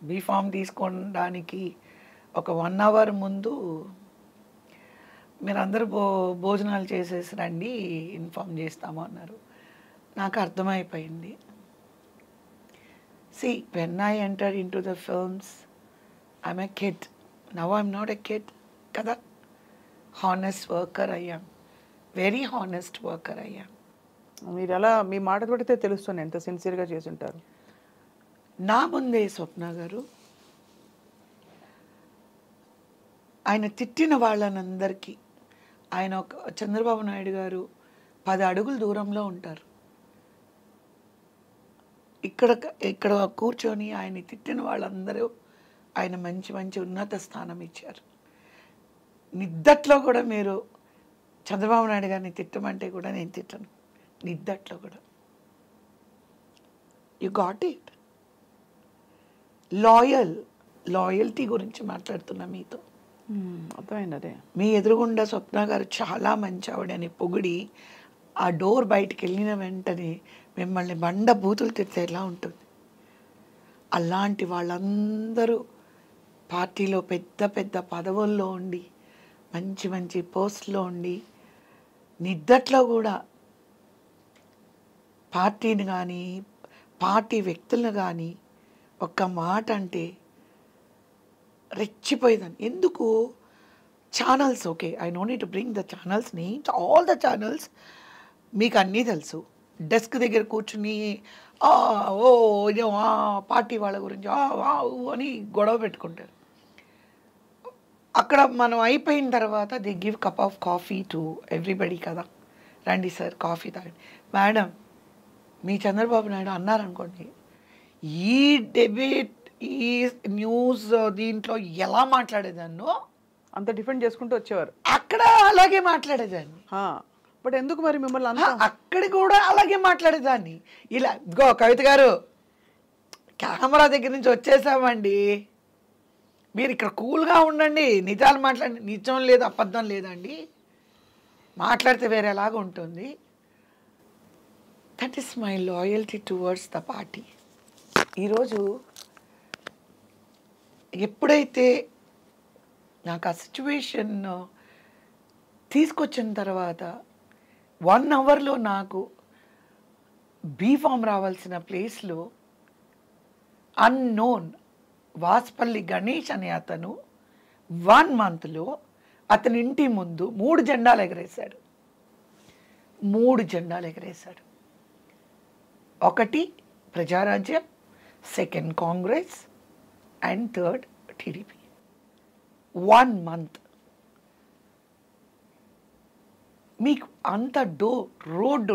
బీఫామ్ తీసుకోవడానికి ఒక 1 hour ముందు మీరందరూ భోజనాలు చేసేసి రండి, ఇన్ఫామ్ చేస్తాము అన్నారు. నాకు అర్థమైపోయింది. See, when I entered into the films, I'm a kid. Now I'm not a kid. Kada? Honest worker I am. Very honest worker I am. మీరు ఎలా మీ మాట పడితే తెలుస్తుంది ఎంత సిన్సియర్గా చేసి ఉంటారు. నా ముందే స్వప్న గారు ఆయన తిట్టిన వాళ్ళనందరికీ, ఆయన చంద్రబాబు నాయుడు గారు 10 అడుగుల దూరంలో ఉంటారు. ఇక్కడ కూర్చొని ఆయన తిట్టిన వాళ్ళందరూ ఆయన మంచి ఉన్నత స్థానం ఇచ్చారు. నిద్దట్లో కూడా మీరు చంద్రబాబు నాయుడు గారిని తిట్టమంటే కూడా నేను తిట్టను. నిద్దట్లో కూడా యు గాట్ ఇట్. లాయల్టీ గురించి మాట్లాడుతున్నా మీతో. అర్థమైంది. అదే మీ ఎదురుగుండా స్వప్న గారు చాలా మంచి ఆవిడని పొగిడి ఆ డోర్ బయటికి వెళ్ళిన వెంటనే మిమ్మల్ని బూతులు తిడితే ఎలా ఉంటుంది? అలాంటి వాళ్ళందరూ పార్టీలో పెద్ద పెద్ద పదవుల్లో ఉండి మంచి మంచి పోస్ట్లో ఉండి నిద్దట్లో కూడా పార్టీని కానీ పార్టీ వ్యక్తులను కానీ ఒక్క మాట అంటే రెచ్చిపోయేదాన్ని. ఎందుకు channels, okay, I know need to bring the channels names, all the channels మీకు అన్నీ తెలుసు. డెస్క్ దగ్గర కూర్చుని ఓ ఇదో పార్టీ వాళ్ళ గురించి అని గొడవ పెట్టుకుంటారు. అక్కడ మనం అయిపోయిన తర్వాత they give cup of coffee to everybody కదా, రండి సార్ కాఫీ తాగండి. మేడం మీ చంద్రబాబు నాయుడు అన్నారనుకోండి, ఈ డెబేట్ ఈ న్యూస్ దీంట్లో ఎలా మాట్లాడేదాన్నో అంత డిఫెండ్ చేసుకుంటూ వచ్చేవారు. అక్కడ అలాగే మాట్లాడేదాన్ని. బట్ ఎందుకు మరి మిమ్మల్ని అంత అక్కడ కూడా అలాగే మాట్లాడేదాన్ని. ఇలా గో కవిత గారు కెమెరా దగ్గర నుంచి వచ్చేసామండి, మీరు ఇక్కడ కూల్గా ఉండండి, నిజాలు మాట్లాడండి. నిజం లేదు అబద్ధం లేదండి, మాట్లాడితే వేరేలాగా ఉంటుంది. That is my loyalty towards the party. ఈరోజు ఎప్పుడైతే నాకు ఆ సిచ్యువేషన్ తీసుకొచ్చిన తర్వాత 1 అవర్లో నాకు బీఫామ్ రావాల్సిన ప్లేస్లో అన్నోన్ వాస్పల్లి గణేష్ అనే అతను 1 మంత్లో అతని ఇంటి ముందు 3 జెండాలు ఎగరేశాడు. 3 జెండాలు ఎగరేశాడు. ఒకటి Praja Rajyam, second Congress and third TDP. 1 month మీకు అంత రోడ్డు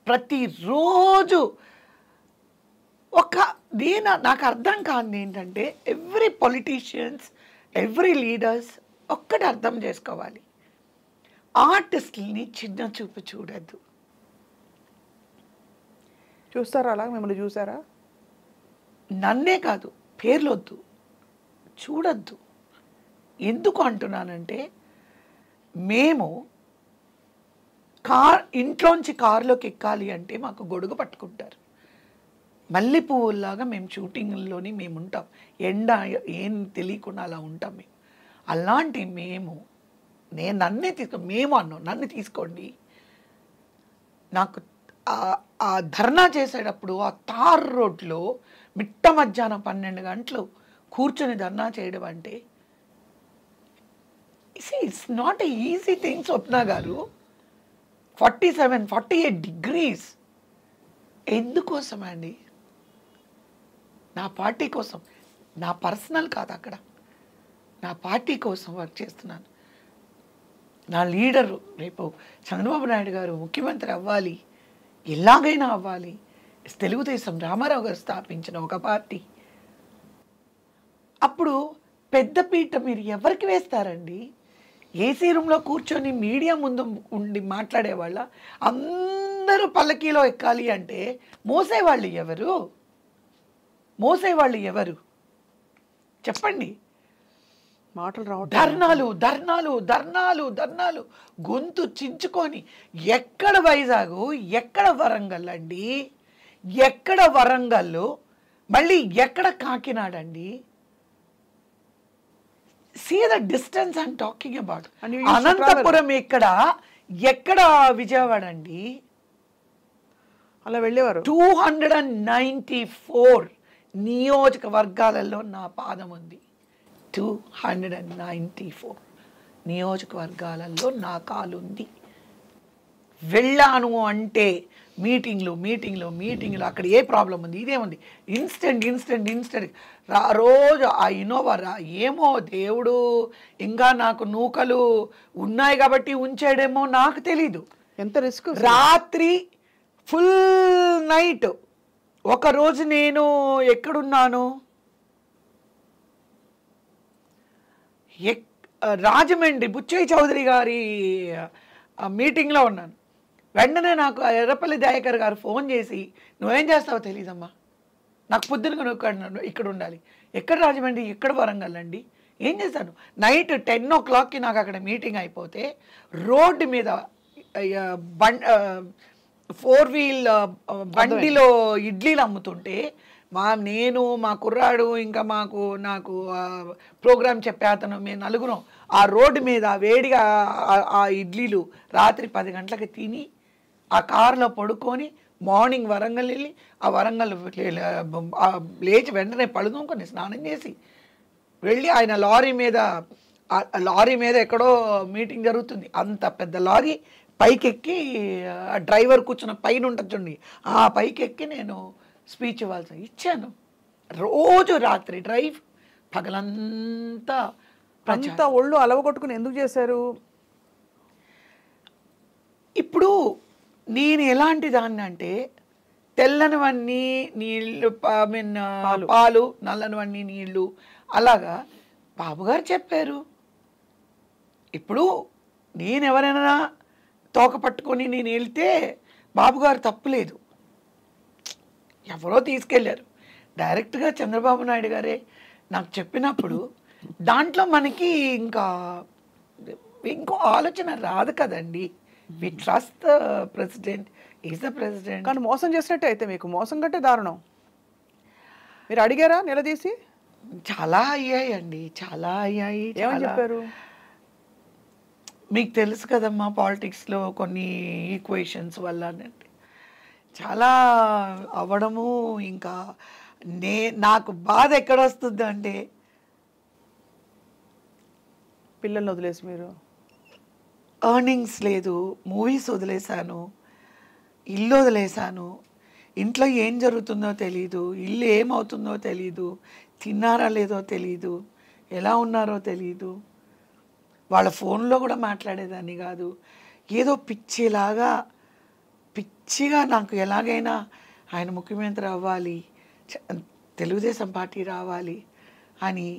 ప్రతిరోజు ఒక నాకు అర్థం కాదు ఏంటంటే, ఎవ్రీ పొలిటీషియన్స్, ఎవ్రీ లీడర్స్ ఒక్కటి అర్థం చేసుకోవాలి, ఆర్టిస్టుల్ని చిన్న చూపు చూడద్దు. చూస్తారా అలా? మిమ్మల్ని చూసారా? నన్నే కాదు, పేర్లొద్దు, చూడద్దు. ఎందుకు అంటున్నానంటే, మేము ఇంట్లోంచి కారులోకి ఎక్కాలి అంటే మాకు గొడుగు పట్టుకుంటారు. మల్లె పువ్వుల్లాగా మేము షూటింగ్లోని మేము ఉంటాం, ఎండ ఏం తెలియకుండా అలా ఉంటాం మేము. అలాంటి నన్ను తీసుకోండి. నాకు ఆ ధర్నా చేసేటప్పుడు ఆ తార్ రోడ్లో మిట్ట మధ్యాహ్నం 12 గంటలు కూర్చొని ధర్నా చేయడం అంటే it's not a easy thing. Swapna garu 47-48 degrees ఎందుకోసం అండి? నా పార్టీ కోసం, నా పర్సనల్ కాదు, అక్కడ నా పార్టీ కోసం వర్క్ చేస్తున్నాను. నా లీడరు రేపు చంద్రబాబు నాయుడు గారు ముఖ్యమంత్రి అవ్వాలి, ఎలాగైనా అవ్వాలి. తెలుగుదేశం రామారావు గారు స్థాపించిన ఒక పార్టీ. అప్పుడు పెద్దపీట మీరు ఎవరికి వేస్తారండి? ఏసీ రూమ్లో కూర్చొని మీడియా ముందు ఉండి మాట్లాడేవాళ్ళ? అందరూ పల్లకీలో ఎక్కాలి అంటే మోసేవాళ్ళు ఎవరు చెప్పండి? మాటలు రావట్లేదు. ధర్నాలు గొంతు చించుకొని, ఎక్కడ వైజాగ్, ఎక్కడ వరంగల్ అండి, ఎక్కడ వరంగల్, మళ్ళీ ఎక్కడ కాకినాడ అండి? See the distance I'm talking about. Anantapuram ఎక్కడ విజయవాడ అండి? అలా వెళ్ళేవారు. 294 నియోజకవర్గాలలో నా పాదం ఉంది. 294 నియోజకవర్గాలలో నా కాలు ఉంది. వెళ్ళాను అంటే మీటింగ్లు అక్కడ ఏ ప్రాబ్లం ఉంది, ఇదేముంది, ఇన్స్టెంట్ రోజు ఆ ఇన్నోవా ఏమో దేవుడు ఇంకా నాకు నూకలు ఉన్నాయి కాబట్టి ఉంచాడేమో నాకు తెలీదు. ఎంత రిస్క్! రాత్రి ఫుల్ నైట్. ఒకరోజు నేను ఎక్కడున్నాను, రాజమండ్రి బుచ్చయ్య చౌదరి గారి మీటింగ్లో ఉన్నాను. వెంటనే నాకు ఎర్రపల్లి దయాకర్ గారు ఫోన్ చేసి, నువ్వేం చేస్తావో తెలీదమ్మా, నాకు పొద్దునగా నువ్వు ఇక్కడ ఉండాలి. ఎక్కడ రాజమండ్రి, ఎక్కడ వరంగల్ అండి, ఏం చేశాను? నైట్ 10 o'clockకి నాకు అక్కడ మీటింగ్ అయిపోతే రోడ్డు మీద 4 wheel బండిలో ఇడ్లీలు అమ్ముతుంటే నేను మా కుర్రాడు ఇంకా నాకు ప్రోగ్రామ్ చెప్పే అతను మేము నలుగురం ఆ రోడ్డు మీద వేడిగా ఆ ఇడ్లీలు రాత్రి 10 గంటలకి తిని ఆ కారులో పడుకొని మార్నింగ్ వరంగల్ వెళ్ళి ఆ వరంగల్ లేచి వెంటనే పడుదుకొని స్నానం చేసి వెళ్ళి ఆయన లారీ మీద ఎక్కడో మీటింగ్ జరుగుతుంది, అంత పెద్ద లారీ పైకెక్కి డ్రైవర్ కూర్చున్న పైన ఉంటుంది చూడండి, ఆ పైకెక్కి నేను స్పీచ్ ఇచ్చాను. రోజు రాత్రి డ్రైవ్, పగలంతా అంతా ఒళ్ళు అలవగొట్టుకుని ఎందుకు చేశారు? ఇప్పుడు నేను ఎలాంటి దాన్ని అంటే తెల్లనివన్నీ నీళ్ళు పాలు, నల్లనివన్నీ నీళ్ళు, అలాగా బాబుగారు చెప్పారు. ఇప్పుడు నేను ఎవరైనా తోక పట్టుకొని నేను వెళ్తే బాబుగారు తప్పులేదు, ఎవరో తీసుకెళ్ళారు. డైరెక్ట్గా చంద్రబాబు నాయుడు గారే నాకు చెప్పినప్పుడు దాంట్లో మనకి ఇంకో ఆలోచన రాదు కదండి. We trust the president, is the president. కానీ మోసం చేసినట్టే అయితే మీకు మోసం కంటే దారుణం. మీరు అడిగారా నిలదీసి? చాలా అయ్యాయండి, చాలా అయ్యాయి. ఏమని చెప్పారు? మీకు తెలుసు కదమ్మా పాలిటిక్స్లో కొన్ని ఈక్వేషన్స్ వల్ల చాలా అవ్వడము. ఇంకా నాకు బాధ ఎక్కడ వస్తుంది అంటే పిల్లల్ని వదిలేసి మీరు ఎర్నింగ్స్ లేదు, మూవీస్ వదిలేశాను, ఇల్లు వదిలేశాను, ఇంట్లో ఏం జరుగుతుందో తెలీదు, ఇల్లు ఏమవుతుందో తెలీదు, తిన్నారా లేదో తెలీదు, ఎలా ఉన్నారో తెలీదు, వాళ్ళ ఫోన్లో కూడా మాట్లాడేదాన్ని కాదు. ఏదో పిచ్చిగా నాకు ఎలాగైనా ఆయన ముఖ్యమంత్రి అవ్వాలి, తెలుగుదేశం పార్టీ రావాలి అని,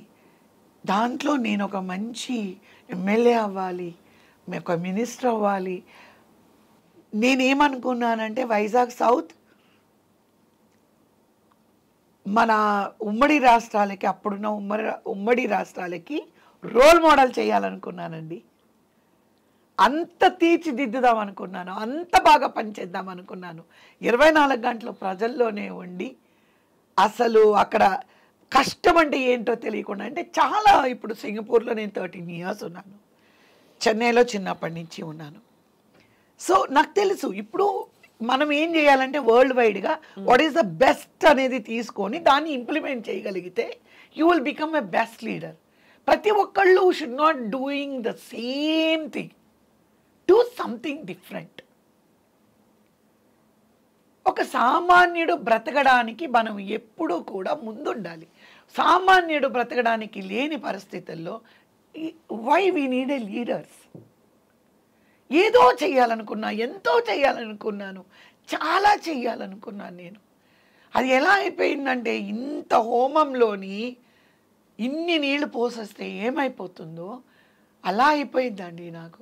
దాంట్లో నేను ఒక మంచి ఎమ్మెల్యే అవ్వాలి, ఒక మినిస్టర్ అవ్వాలి. నేనేమనుకున్నానంటే వైజాగ్ సౌత్ మన ఉమ్మడి రాష్ట్రాలకి, అప్పుడున్న ఉమ్మడి రాష్ట్రాలకి రోల్ మోడల్ చేయాలనుకున్నానండి. అంత తీర్చిదిద్దుదాం అనుకున్నాను, అంత బాగా పనిచేద్దాం అనుకున్నాను. 24 గంటలు ప్రజల్లోనే ఉండి అసలు అక్కడ కష్టం అంటే ఏంటో తెలియకుండా, అంటే చాలా, ఇప్పుడు సింగపూర్లో నేను 13 years ఉన్నాను, చెన్నైలో చిన్నప్పటి నుంచి ఉన్నాను. సో నాకు తెలుసు ఇప్పుడు మనం ఏం చేయాలంటే వరల్డ్ వైడ్గా వాట్ ఈస్ ద బెస్ట్ అనేది తీసుకొని దాన్ని ఇంప్లిమెంట్ చేయగలిగితే you will become a best leader. ప్రతి ఒక్కళ్ళు should not doing the same thing, do something different. ఒక సామాన్యుడు బ్రతకడానికి మనం ఎప్పుడూ కూడా ముందుండాలి. సామాన్యుడు బ్రతకడానికి లేని పరిస్థితుల్లో why we need a leaders. ఏదో చేయాలనుకున్నా, ఎంతో చేయాలనుకున్నాను, చాలా చేయాలనుకున్నాను నేను. అది ఎలా అయిపోయిందంటే ఇంత హోమంలోని ఇన్ని నీళ్లు పోసేస్తే ఏమైపోతుందో అలా అయిపోయిందండి నాకు.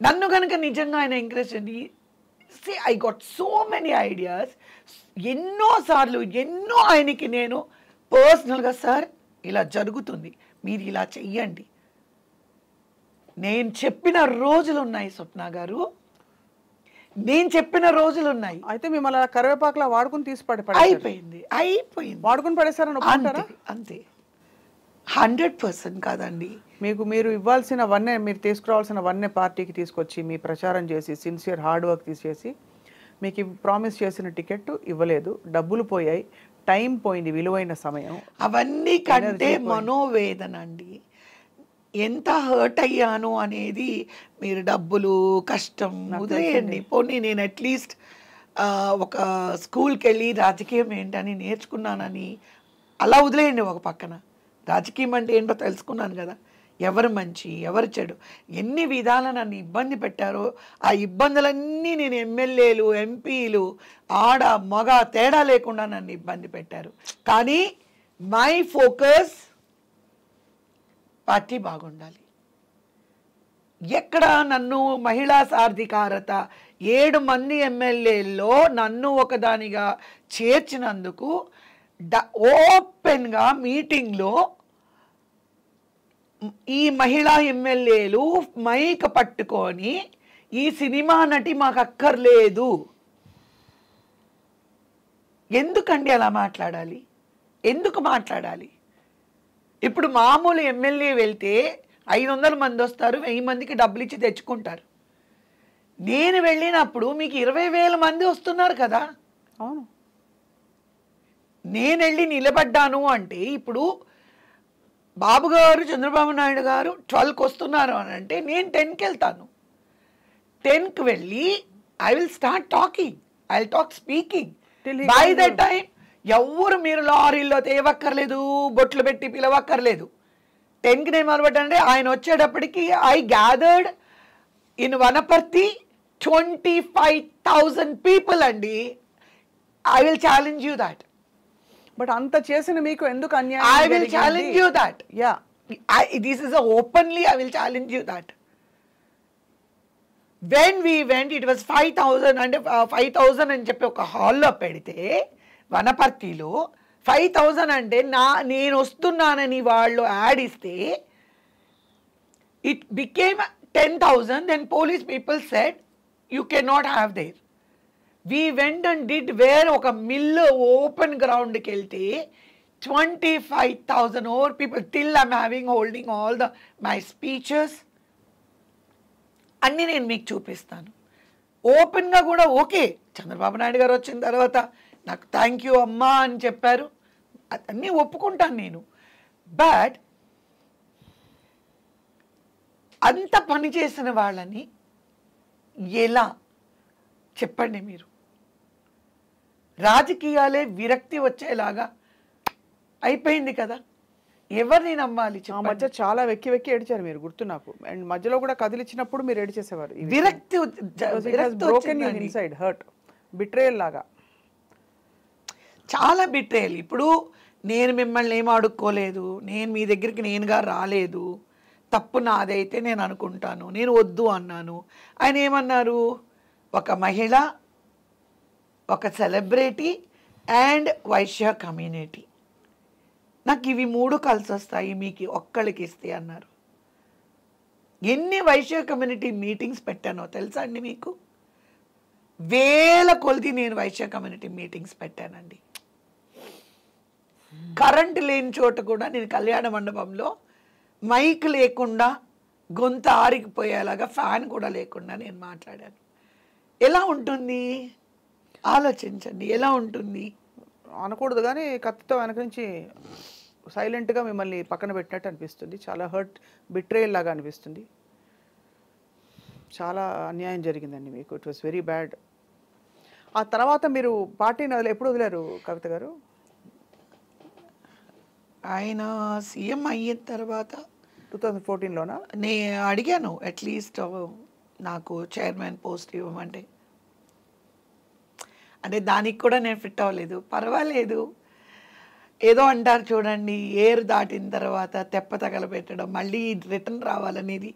నన్ను కనుక నిజంగా ఆయన ఎంకరేజ్ చేయండి, I got so many ideas. ఎన్నోసార్లు ఆయనకి నేను పర్సనల్గా, సార్ ఇలా జరుగుతుంది, మీరు ఇలా చెయ్యండి, నేను చెప్పిన రోజులు ఉన్నాయి స్వప్న గారు, నేను చెప్పిన రోజులు ఉన్నాయి. అయితే మిమ్మల్ని కరివేపాకులా వాడుకుని తీసి అయిపోయింది వాడుకుని పడేశారని ఒప్పుకుంటారా? అంతే 100% కాదండి. మీరు ఇవ్వాల్సినవన్నీ, మీరు తీసుకురావాల్సినవన్నీ పార్టీకి తీసుకొచ్చి మీ ప్రచారం చేసి సిన్సియర్ హార్డ్ వర్క్ తీసేసి మీకు ప్రామిస్ చేసిన టికెట్ ఇవ్వలేదు, డబ్బులు పోయాయి, టైం పోయింది, విలువైన సమయం. అవన్నీ కంటే మనోవేదన అండి. ఎంత హర్ట్ అయ్యాను అనేది మీరు డబ్బులు కష్టం వదిలేయండి. పోనీ నేను అట్లీస్ట్ ఒక స్కూల్కి వెళ్ళి రాజకీయం ఏంటని నేర్చుకున్నానని అలా వదిలేయండి. ఒక పక్కన రాజకీయం అంటే ఏంటో తెలుసుకున్నాను కదా, ఎవరు మంచి ఎవరు చెడు, ఎన్ని విధాల నన్ను ఇబ్బంది పెట్టారో ఆ ఇబ్బందులన్నీ నేను ఎమ్మెల్యేలు ఎంపీలు ఆడ మగ తేడా లేకుండా నన్ను ఇబ్బంది పెట్టారు. కానీ మై ఫోకస్ పార్టీ బాగుండాలి. ఎక్కడ నన్ను మహిళా సాధికారత 7 మంది ఎమ్మెల్యేల్లో నన్ను ఒకదానిగా చేర్చినందుకు ఓపెన్గా మీటింగ్లో ఈ మహిళా ఎమ్మెల్యేలు మైక్ పట్టుకొని ఈ సినిమా నటి మాకు అక్కర్లేదు, ఎందుకండి అలా మాట్లాడాలి? ఎందుకు మాట్లాడాలి? ఇప్పుడు మామూలు ఎమ్మెల్యే వెళ్తే 500 మంది వస్తారు, 1000 మందికి డబ్బులు ఇచ్చి తెచ్చుకుంటారు. నేను వెళ్ళినప్పుడు మీకు 20,000 మంది వస్తున్నారు కదా. అవును. నేను వెళ్ళి నిలబడ్డాను అంటే ఇప్పుడు బాబు గారు, చంద్రబాబు నాయుడు గారు 12కి వస్తున్నారు అని అంటే నేను 10కి వెళ్తాను. 10కి వెళ్ళి I will start talking, I will talk speaking. By the time ఎవరు మీరు లారీల్లో తేవక్కర్లేదు, బొట్లు పెట్టి పిలవక్కర్లేదు. 10కి నేను మొదలుపెట్టండి. ఆయన వచ్చేటప్పటికి I gathered in Wanaparthy 25,000 people అండి. I will challenge you that. But అంత చేసిన మీకు ఎందుకు అన్యాయం? I will challenge you that. Yeah. This is openly, I will challenge you that. When we went, it was 5,000 and 5,000 అని చెప్పి ఒక హాల్లో పెడితే వనపర్తిలో 5,000 అంటే నేను వస్తున్నానని వాళ్ళు యాడ్ ఇస్తే it became 10,000. Then police people said you cannot have there. We went and did where ఒక మిల్లు ఓపెన్ గ్రౌండ్కి వెళ్తే 25,000 over people. Till I'm holding all my speeches అన్నీ నేను మీకు చూపిస్తాను. ఓపెన్గా కూడా ఓకే, చంద్రబాబు నాయుడు గారు వచ్చిన తర్వాత నాకు థ్యాంక్ యూ అమ్మా అని చెప్పారు, అన్నీ ఒప్పుకుంటాను నేను. బట్ అంత పని చేసిన వాళ్ళని ఎలా చెప్పండి మీరు? రాజకీయాలే విరక్తి వచ్చేలాగా అయిపోయింది కదా. ఎవరిని నమ్మాలి? ఆ మధ్య చాలా వెక్కి వెక్కి ఏడిచారు మీరు, గుర్తు నాకు. అండ్ మధ్యలో కూడా కదిలిచ్చినప్పుడు మీరు ఏడిచేసేవారు. విరక్తి ఇన్సైడ్ హర్ట్, బిట్రేయల్ లాగా. చాలా బిట్రేయల్. ఇప్పుడు నేను మిమ్మల్ని ఏం అడుక్కోలేదు, నేను మీ దగ్గరికి నేనుగా రాలేదు, తప్పు నాదైతే నేను అనుకుంటాను, నేను వద్దు అన్నాను. ఆయన ఏమన్నారు? ఒక మహిళ, ఒక సెలబ్రిటీ అండ్ వైశ్య కమ్యూనిటీ, నాకు ఇవి 3 కలిసి వస్తాయి, మీకు ఒక్కళ్ళకి ఇస్తే అన్నారు. ఎన్ని వైశ్య కమ్యూనిటీ మీటింగ్స్ పెట్టానో తెలుసా అండి మీకు? వేల కొలది నేను వైశ్య కమ్యూనిటీ మీటింగ్స్ పెట్టానండి. కరెంట్ లేని చోట కూడా నేను కళ్యాణ మండపంలో మైక్ లేకుండా గొంతు ఆరిగిపోయేలాగా ఫ్యాన్ కూడా లేకుండా నేను మాట్లాడాను. ఎలా ఉంటుంది ఆలోచించండి, ఎలా ఉంటుంది? అనకూడదు కానీ కత్తితో వెనక నుంచి సైలెంట్గా మిమ్మల్ని పక్కన పెట్టినట్టు అనిపిస్తుంది. చాలా హర్ట్, బిట్రేయల్ లాగా అనిపిస్తుంది. చాలా అన్యాయం జరిగిందండి మీకు. It was very bad. ఆ తర్వాత మీరు పార్టీని ఎప్పుడు వదిలేరు కవిత గారు? ఆయన సీఎం అయిన తర్వాత 2014లోనా? నేను అడిగాను అట్లీస్ట్ నాకు చైర్మన్ పోస్ట్ ఇవ్వమంటే. అంటే దానికి కూడా నేను ఫిట్ అవ్వలేదు. పర్వాలేదు, ఏదో అంటారు చూడండి, ఏరు దాటిన తర్వాత తెప్ప తగలబెట్టడం, మళ్ళీ రిటర్న్ రావాలనేది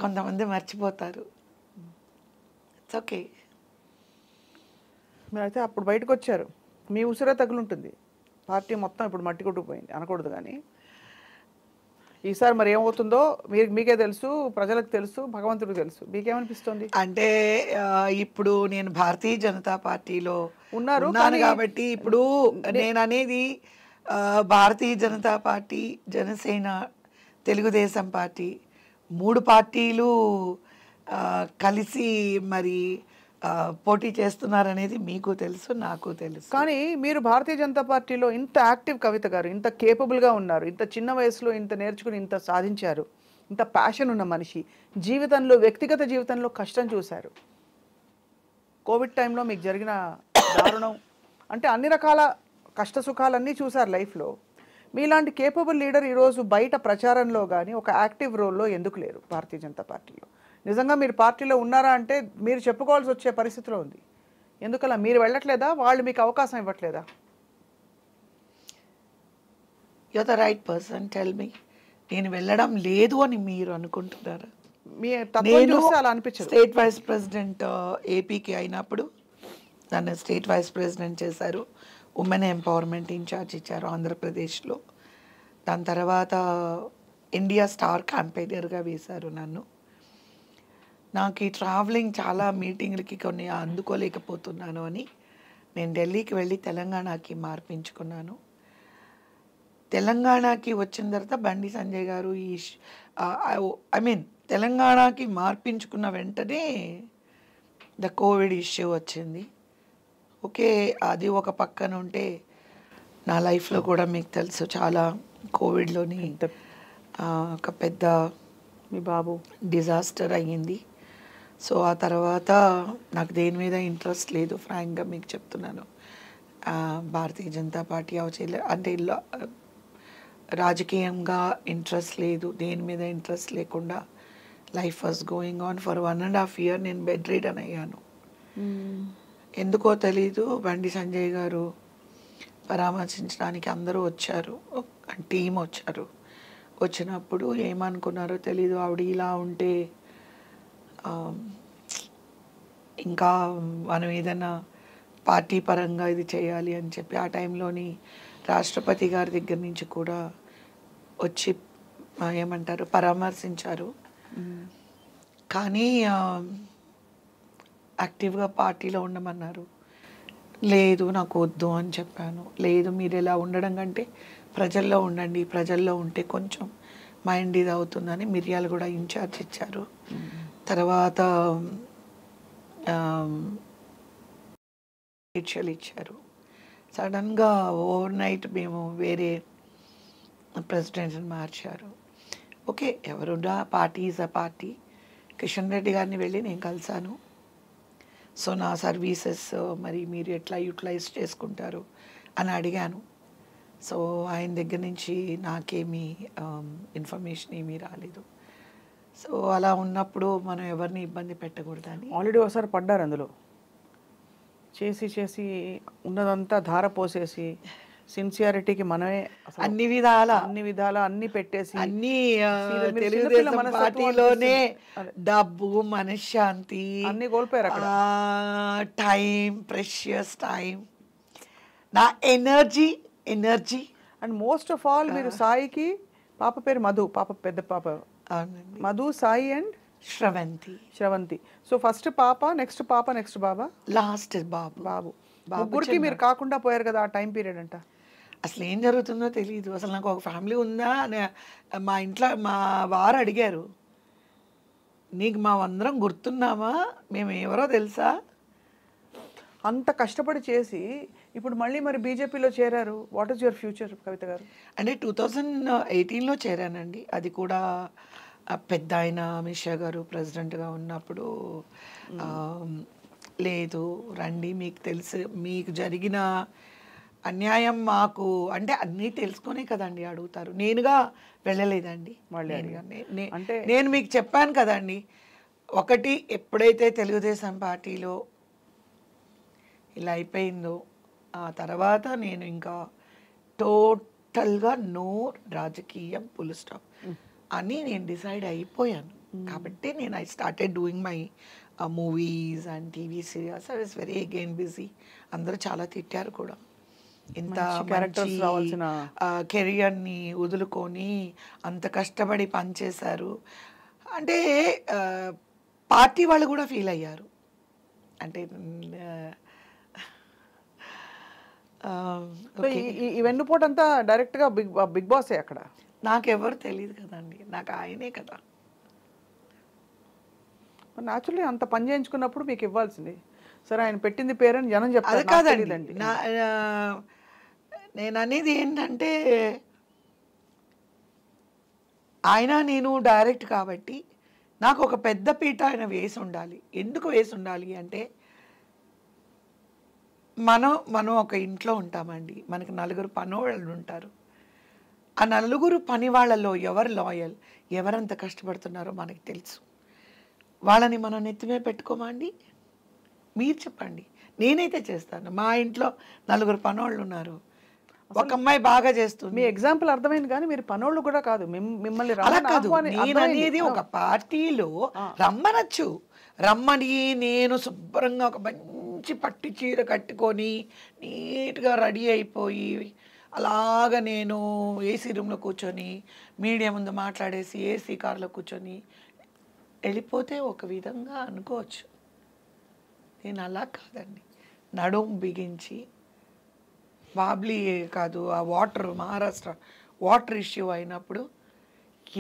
కొంతమంది మర్చిపోతారు. It's okay. మీరైతే అప్పుడు బయటకు వచ్చారు, మీ ఉసిరే తగులుంటుంది. పార్టీ మొత్తం ఇప్పుడు మట్టి కొట్టుకుపోయింది అనకూడదు కానీ. ఈసారి మరి ఏమవుతుందో మీకే తెలుసు, ప్రజలకు తెలుసు, భగవంతుడికి తెలుసు. మీకేమనిపిస్తుంది? అంటే ఇప్పుడు నేను భారతీయ జనతా పార్టీలో ఉన్నాను కాబట్టి ఇప్పుడు నేను అనేది భారతీయ జనతా పార్టీ, జనసేన, తెలుగుదేశం పార్టీ 3 పార్టీలు కలిసి మరి పోటీ చేస్తున్నారనేది మీకు తెలుసు, నాకు తెలుసు. కానీ మీరు భారతీయ జనతా పార్టీలో ఇంత యాక్టివ్ కవిత గారు, ఇంత కేపబుల్గా ఉన్నారు, ఇంత చిన్న వయసులో ఇంత నేర్చుకుని ఇంత సాధించారు, ఇంత ప్యాషన్ ఉన్న మనిషి, జీవితంలో వ్యక్తిగత జీవితంలో కష్టం చూశారు. కోవిడ్ టైంలో మీకు జరిగిన దారుణం అంటే అన్ని రకాల కష్ట సుఖాలన్నీ చూశారు లైఫ్లో. మీలాంటి కేపబుల్ లీడర్ ఈరోజు బయట ప్రచారంలో కానీ ఒక యాక్టివ్ రోల్లో ఎందుకు లేరు భారతీయ జనతా పార్టీలో? నిజంగా మీరు పార్టీలో ఉన్నారా అంటే మీరు చెప్పుకోవాల్సి వచ్చే పరిస్థితిలో ఉంది. ఎందుకలా? మీరు వెళ్ళట్లేదా? వాళ్ళు మీకు అవకాశం ఇవ్వట్లేదా? You are the right person, tell me. నేను వెళ్ళడం లేదు అని మీరు అనుకుంటున్నారా? మీ తత్వం చూస్తే అలా అనిపించదు. స్టేట్ వైస్ ప్రెసిడెంట్ ఏపీకి అయినప్పుడు నన్ను స్టేట్ వైస్ ప్రెసిడెంట్ చేశారు. ఉమెన్ ఎంపవర్మెంట్ ఇన్ఛార్జ్ ఇచ్చారు ఆంధ్రప్రదేశ్లో. దాని తర్వాత ఇండియా స్టార్ క్యాంపెయినర్గా వేశారు నన్ను. నాకు ఈ ట్రావెలింగ్ చాలా మీటింగ్లకి కొన్ని అందుకోలేకపోతున్నాను అని నేను ఢిల్లీకి వెళ్ళి తెలంగాణకి మార్పించుకున్నాను. తెలంగాణకి వచ్చిన తర్వాత బండి సంజయ్ గారు ఐ మీన్ తెలంగాణకి మార్పించుకున్న వెంటనే ద కోవిడ్ ఇష్యూ వచ్చింది. ఓకే, అది ఒక పక్కన ఉంటే నా లైఫ్లో కూడా మీకు తెలుసు చాలా కోవిడ్లోని ఒక పెద్ద మీ బాబు డిజాస్టర్ అయ్యింది. సో ఆ తర్వాత నాకు దేని మీద ఇంట్రెస్ట్ లేదు, ఫ్రాంక్గా మీకు చెప్తున్నాను. భారతీయ జనతా పార్టీ అంటే రాజకీయంగా ఇంట్రెస్ట్ లేదు, దేని మీద ఇంట్రెస్ట్ లేకుండా life was going on for 1.5 years. నేను బెడ్ రీడన్ అయ్యాను. ఎందుకో తెలీదు, బండి సంజయ్ గారు పరామర్శించడానికి అందరూ వచ్చారు, టీం వచ్చారు. వచ్చినప్పుడు ఏమనుకున్నారో తెలీదు, ఆవిడ ఇలా ఉంటే ఇంకా మనం ఏదైనా పార్టీ పరంగా ఇది చేయాలి అని చెప్పి ఆ టైంలోని రాష్ట్రపతి గారి దగ్గర నుంచి కూడా వచ్చి ఏమంటారు పరామర్శించారు. కానీ యాక్టివ్గా పార్టీలో ఉండమన్నారు. లేదు నాకు వద్దు అని చెప్పాను. లేదు మీరు ఇలా ఉండడం కంటే ప్రజల్లో ఉండండి, ప్రజల్లో ఉంటే కొంచెం మైండ్ ఇది అవుతుందని మిర్యాలు కూడా ఇన్ఛార్జ్ ఇచ్చారు. తర్వాత పరీక్షలు ఇచ్చారు. సడన్గా ఓవర్ నైట్ మేము వేరే ప్రెసిడెంట్ని మార్చారు. ఓకే, ఎవరున్నా party is a party. Kishan Reddy గారిని వెళ్ళి నేను కలిశాను. సో నా సర్వీసెస్ మరి మీరు ఎట్లా యూటిలైజ్ చేసుకుంటారు అని అడిగాను. సో ఆయన దగ్గర నుంచి నాకేమీ ఇన్ఫర్మేషన్ ఏమీ రాలేదు. సో అలా ఉన్నప్పుడు మనం ఎవరిని ఇబ్బంది పెట్టకూడదని ఆల్రెడీ ఒకసారి పడ్డారు అందులో. చేసి ఉన్నదంతా ధార పోసేసి సిన్సియారిటీకి మనమే అన్ని విధాల అన్ని పెట్టేసి అన్ని తెలుగుదేశం పార్టీలోనే డబ్బు, మనశ్శాంతి అన్ని కోల్పోయారు అక్కడ. టైం, ప్రెషియస్ టైం, నా energy and most of all మీరు సాయికి పాప పేరు మధు, పాప పెద్ద పాప Madhu, Sai and Sravanthi. So first పాప, నెక్స్ట్ బాబా, లాస్ట్ బాబు. ముగ్గురికి మీరు కాకుండా పోయారు కదా ఆ టైం పీరియడ్ అంట. అసలు ఏం జరుగుతుందో తెలియదు. అసలు నాకు ఒక ఫ్యామిలీ ఉందా అని మా ఇంట్లో మా వారు అడిగారు. నీకు మా అందరం గుర్తున్నామా, మేము ఎవరో తెలుసా? అంత కష్టపడి చేసి ఇప్పుడు మళ్ళీ మరి బీజేపీలో చేరారు. వాట్ ఈస్ యువర్ ఫ్యూచర్ కవిత గారు? అంటే 2018లో చేరానండి. అది కూడా పెద్ద ఆయన అమిత్ షా గారు ప్రెసిడెంట్గా ఉన్నప్పుడు లేదు రండి, మీకు తెలుసు, మీకు జరిగిన అన్యాయం మాకు అంటే అన్నీ తెలుసుకునే కదండి అడుగుతారు. నేనుగా వెళ్ళలేదండి. నేను మీకు చెప్పాను కదండి, ఒకటి ఎప్పుడైతే తెలుగుదేశం పార్టీలో ఇలా అయిపోయిందో ఆ తర్వాత నేను ఇంకా టోటల్గా నో రాజకీయం ఫుల్ స్టాప్ అని నేను డిసైడ్ అయిపోయాను. కాబట్టి నేను I started doing my movies and TV serials. I was very again busy. అందరూ చాలా తిట్టారు కూడా, ఇంత క్యారెక్టర్స్ రావాల్సిన కెరియర్ని వదులుకొని అంత కష్టపడి పనిచేశారు అంటే పార్టీ వాళ్ళు కూడా ఫీల్ అయ్యారు. అంటే ఈ వెన్నుపోటు అంతా డైరెక్ట్గా బిగ్ బాసే అక్కడ. నాకెవరు తెలియదు కదండి, నాకు ఆయనే కదా. న్యాచురల్లీ అంత పని చేయించుకున్నప్పుడు మీకు ఇవ్వాల్సింది. సరే ఆయన పెట్టింది పేరని జనం చెప్తారు. అది కాదండి, నేను అనేది ఏంటంటే ఆయన నేను డైరెక్ట్ కాబట్టి నాకు ఒక పెద్ద పీట ఆయన వేసి ఉండాలి. ఎందుకు వేసి ఉండాలి అంటే మనం ఒక ఇంట్లో ఉంటామండి, మనకి 4 పనివాళ్ళు ఉంటారు. ఆ 4 పని వాళ్ళలో ఎవరు లాయల్, ఎవరంత కష్టపడుతున్నారో మనకి తెలుసు. వాళ్ళని మనం నెత్తిమే పెట్టుకోమా అండి? మీరు చెప్పండి. నేనైతే చేస్తాను. మా ఇంట్లో 4 పనోళ్ళు ఉన్నారు, ఒక అమ్మాయి బాగా చేస్తుంది. మీ ఎగ్జాంపుల్ అర్థమైంది, కానీ మీరు పనోళ్ళు కూడా కాదు. మిమ్మల్ని అలా కాదు, నేను అనేది ఒక పార్టీలో రమ్మనొచ్చు. రమ్మని నేను శుభ్రంగా ఒక మంచి పట్టు చీర కట్టుకొని నీట్గా రెడీ అయిపోయి అలాగా నేను ఏసీ రూమ్లో కూర్చొని మీడియా ముందు మాట్లాడేసి ఏసీ కార్లో కూర్చొని వెళ్ళిపోతే ఒక విధంగా అనుకోవచ్చు. నేను అలా కాదండి. నడుం బిగించి బాబ్లీ కాదు ఆ వాటర్ మహారాష్ట్ర వాటర్ ఇష్యూ అయినప్పుడు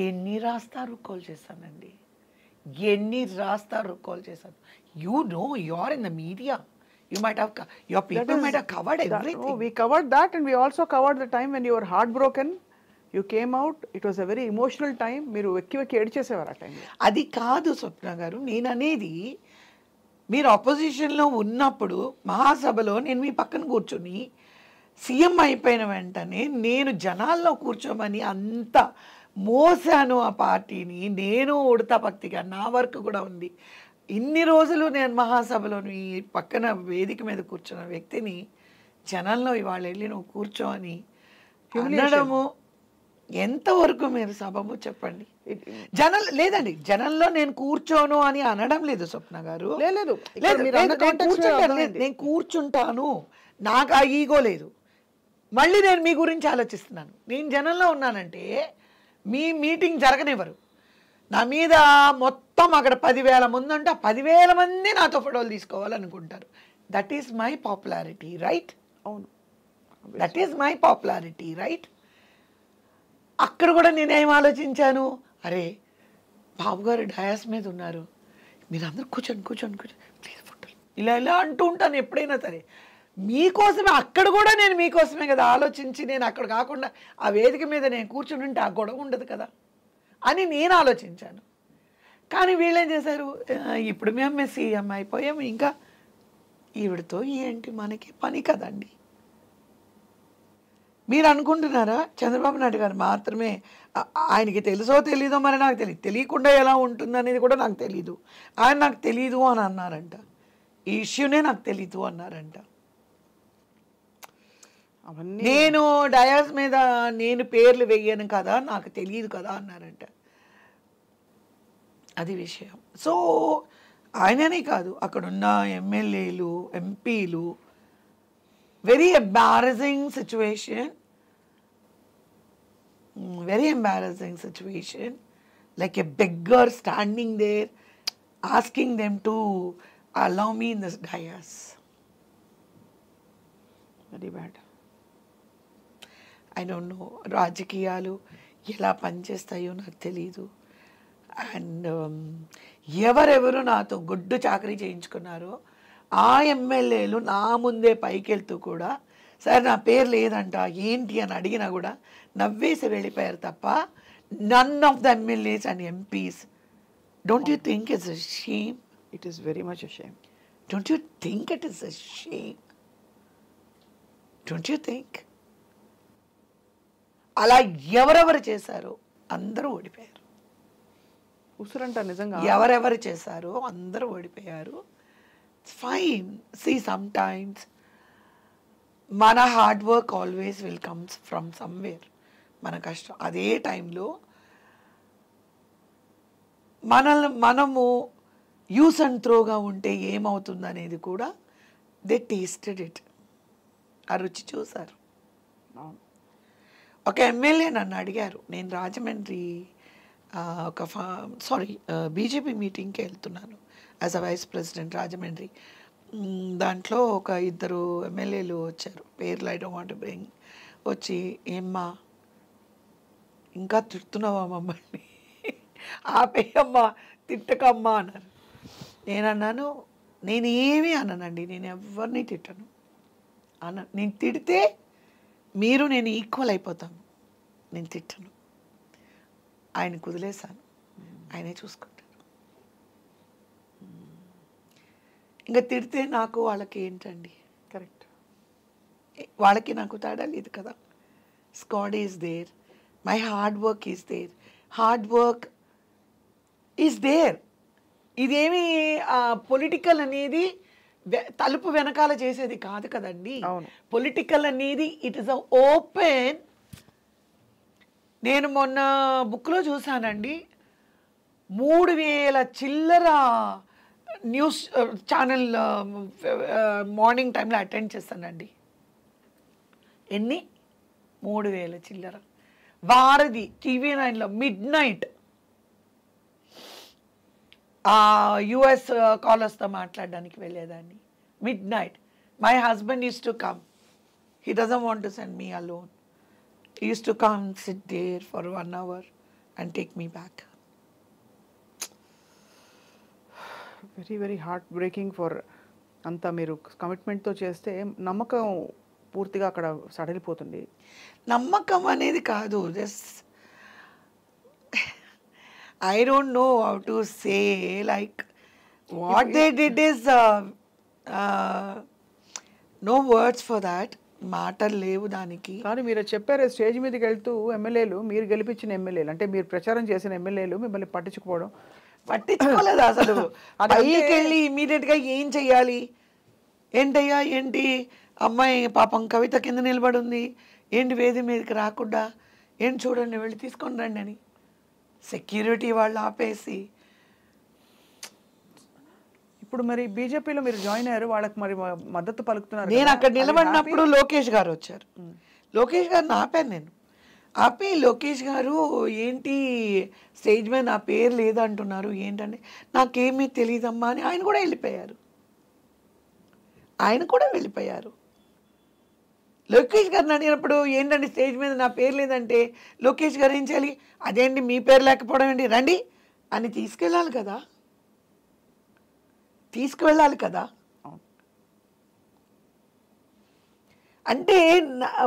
ఎన్ని రాస్తారు కాల్ చేశానండి, ఎన్ని రాస్తారు కాల్ చేశాను. You know you are in the media, you might have your people might have covered everything. We covered that, and we also covered the time when you were heartbroken. You came out. It was a very emotional time. మీరు వెక్కి ఏడ్చేసేవారు ఆ టైంలో. అది కాదు స్వప్న గారు, నేను అనేది మీరు ఆపోజిషన్లో ఉన్నప్పుడు మహాసభలో నేను మీ పక్కన కూర్చొని సీఎం అయిపోయిన వెంటనే నేను జనాల్లో కూర్చోమని అంత మోసాను ఆ పార్టీని. నేను ఉడతా భక్తిగా నా వర్క్ కూడా ఉంది. ఇన్ని రోజులు నేను మహాసభలోని పక్కన వేదిక మీద కూర్చున్న వ్యక్తిని జనంలో ఇవాళ వెళ్ళి నువ్వు కూర్చో అని అనడము ఎంతవరకు మీరు సబబు చెప్పండి. లేదండి, జనంలో నేను కూర్చోను అని అనడం లేదు స్వప్న గారు. లేదు, నేను కూర్చుంటాను, నాకు ఆ ఈగో లేదు. మళ్ళీ నేను మీ గురించి ఆలోచిస్తున్నాను. నేను జనంలో ఉన్నానంటే మీ మీటింగ్ జరగనివ్వరు. నా మీద మొత్తం అక్కడ 10,000 మంది అంటే 10,000 మంది నాతో ఫోటోలు తీసుకోవాలనుకుంటారు. That is my popularity, right? అవును, that is my popularity, right? అక్కడ కూడా నేనేం ఆలోచించాను, అరే బాబు గారు డయాస్ మీద ఉన్నారు, మీరు అందరూ కూర్చొని ప్లీజ్ ఫోటోలు ఇలా అంటూ ఉంటాను ఎప్పుడైనా సరే. మీకోసమే, అక్కడ కూడా నేను మీకోసమే కదా ఆలోచించి, నేను అక్కడ కాకుండా ఆ వేదిక మీద నేను కూర్చుని ఉంటే ఆ గొడవ ఉండదు కదా అని నేను ఆలోచించాను. కానీ వీళ్ళేం చేశారు, ఇప్పుడు మేము సీఎం అయిపోయాము, ఇంకా ఈవిడతో ఏంటి మనకి పని కదండి. మీరు అనుకుంటున్నారా చంద్రబాబు నాయుడు గారు మాత్రమే, ఆయనకి తెలుసో తెలీదో మరి నాకు తెలియదు, తెలియకుండా ఎలా ఉంటుందనేది కూడా నాకు తెలీదు. ఆయన నాకు తెలీదు అని అన్నారంట, ఈ ఇష్యూనే నాకు తెలీదు అన్నారంట. నేను డయాస్ మీద నేను పేర్లు వేయను కదా, నాకు తెలియదు కదా అన్నారంట. అది విషయం. సో ఆయననే కాదు, అక్కడున్న ఎమ్మెల్యేలు, ఎంపీలు, very embarrassing situation, like a beggar standing there asking them to allow me in this dais. Very bad. I don't know, రాజకీయాలు ఎలా పనిచేస్తాయో నాకు తెలీదు. అండ్ ఎవరెవరు నాతో గుడ్డు చాకరీ చేయించుకున్నారో ఆ ఎమ్మెల్యేలు నా ముందే పైకి వెళ్తూ కూడా సార్ నా పేరు లేదంట ఏంటి అని అడిగినా కూడా నవ్వేసి వెళ్ళిపోయారు తప్ప none of the MLAs and MPs. Don't you think it's a shame? It is very much a shame. Don't you think it is a shame? Don't you think? అలా ఎవరెవరు చేశారో అందరూ ఓడిపోయారు. ఉసురంట నిజంగా ఎవరెవరు చేశారో అందరూ ఓడిపోయారు. ఫైన్. సీ సమ్ టైమ్స్ మన hard work always will comes from somewhere. మన కష్టం అదే టైంలో మనము యూస్ అండ్ త్రోగా ఉంటే ఏమవుతుందనేది కూడా దే టేస్టెడ్ ఇట్. ఆ రుచి చూశారు. ఒక ఎమ్మెల్యే నన్ను అడిగారు, నేను రాజమండ్రి బీజేపీ మీటింగ్కి వెళ్తున్నాను as a vice president Rajahmundry. దాంట్లో ఒక 2 ఎమ్మెల్యేలు వచ్చారు, పేర్లు I don't want to bring. వచ్చి ఏమ్మా ఇంకా తిడుతున్నావా మమ్మల్ని, ఆపేయమ్మా తిట్టకమ్మా అన్నారు. నేను అన్నాను, నేను ఏమీ అన్నానండి, నేను ఎవరిని తిట్టను నేను తిడితే మీరు నేను ఈక్వల్ అయిపోతాను, నేను తిట్టను. ఆయన కుదిలేశాను, ఆయనే చూసుకుంటారు. ఇంకా తిడితే నాకు వాళ్ళకి ఏంటండి? కరెక్ట్. వాళ్ళకి నాకు తేడా లేదు కదా. Squad is there, my hard work is there, hard work is there. ఇదేమి పొలిటికల్ అనేది తలుపు వెనకాల చేసేది కాదు కదండి. పొలిటికల్ అనేది ఇట్ ఈస్ అ ఓపెన్. నేను మొన్న బుక్లో చూసానండి, 3,000 చిల్లర న్యూస్ ఛానల్ మార్నింగ్ టైంలో అటెండ్ చేస్తానండి. ఎన్ని? 3,000 చిల్లర. వారధి TV9లో మిడ్ నైట్ US కాలర్స్తో మాట్లాడడానికి వెళ్ళేదాన్ని. Mid night My husband used to come. He doesn't want to send me alone. He used to come, sit there for 1 hour and take me back. Very very heart breaking for అంతా మీరు కమిట్మెంట్తో చేస్తే నమ్మకం పూర్తిగా అక్కడ సడలిపోతుంది. నమ్మకం అనేది కాదు, just I don't know how to say, like what they did is no words for that. మాటలు లేవు దానికి. కానీ మీరు చెప్పారు స్టేజ్ మీదకి వెళ్తూ ఎమ్మెల్యేలు, మీరు గెలిపించిన ఎమ్మెల్యేలు అంటే మీరు ప్రచారం చేసిన ఎమ్మెల్యేలు మిమ్మల్ని పట్టించుకోవడం. పట్టించుకోలేదు అసలు. పైకి వెళ్ళి ఇమీడియట్గా ఏం చెయ్యాలి, ఏంటయ్యా ఏంటి అమ్మాయి పాపం కవిత కింద నిలబడి ఉంది, ఏంటి వేది మీదకి రాకుండా, ఏంటి చూడండి వెళ్ళి తీసుకొని రండి అని సెక్యూరిటీ వాళ్ళు ఆపేసి. ఇప్పుడు మరి బీజేపీలో మీరు జాయిన్ అయ్యారు, వాళ్ళకి మరి మద్దతు పలుకుతున్నారు. నేను అక్కడ నిలబడినప్పుడు లోకేష్ గారు వచ్చారు. లోకేష్ గారిని ఆపాను నేను. ఆపి లోకేష్ గారు ఏంటి స్టేజ్ మీద నా పేరు లేదంటున్నారు ఏంటంటే, నాకేమీ తెలియదమ్మా అని ఆయన కూడా వెళ్ళిపోయారు. లోకేష్ గారిని అడిగినప్పుడు ఏంటండి స్టేజ్ మీద నా పేరు లేదంటే లోకేష్ గారు ఏం చేయాలి, అదేంటి మీ పేరు లేకపోవడం ఏంటి, రండి అని తీసుకెళ్ళాలి కదా. అంటే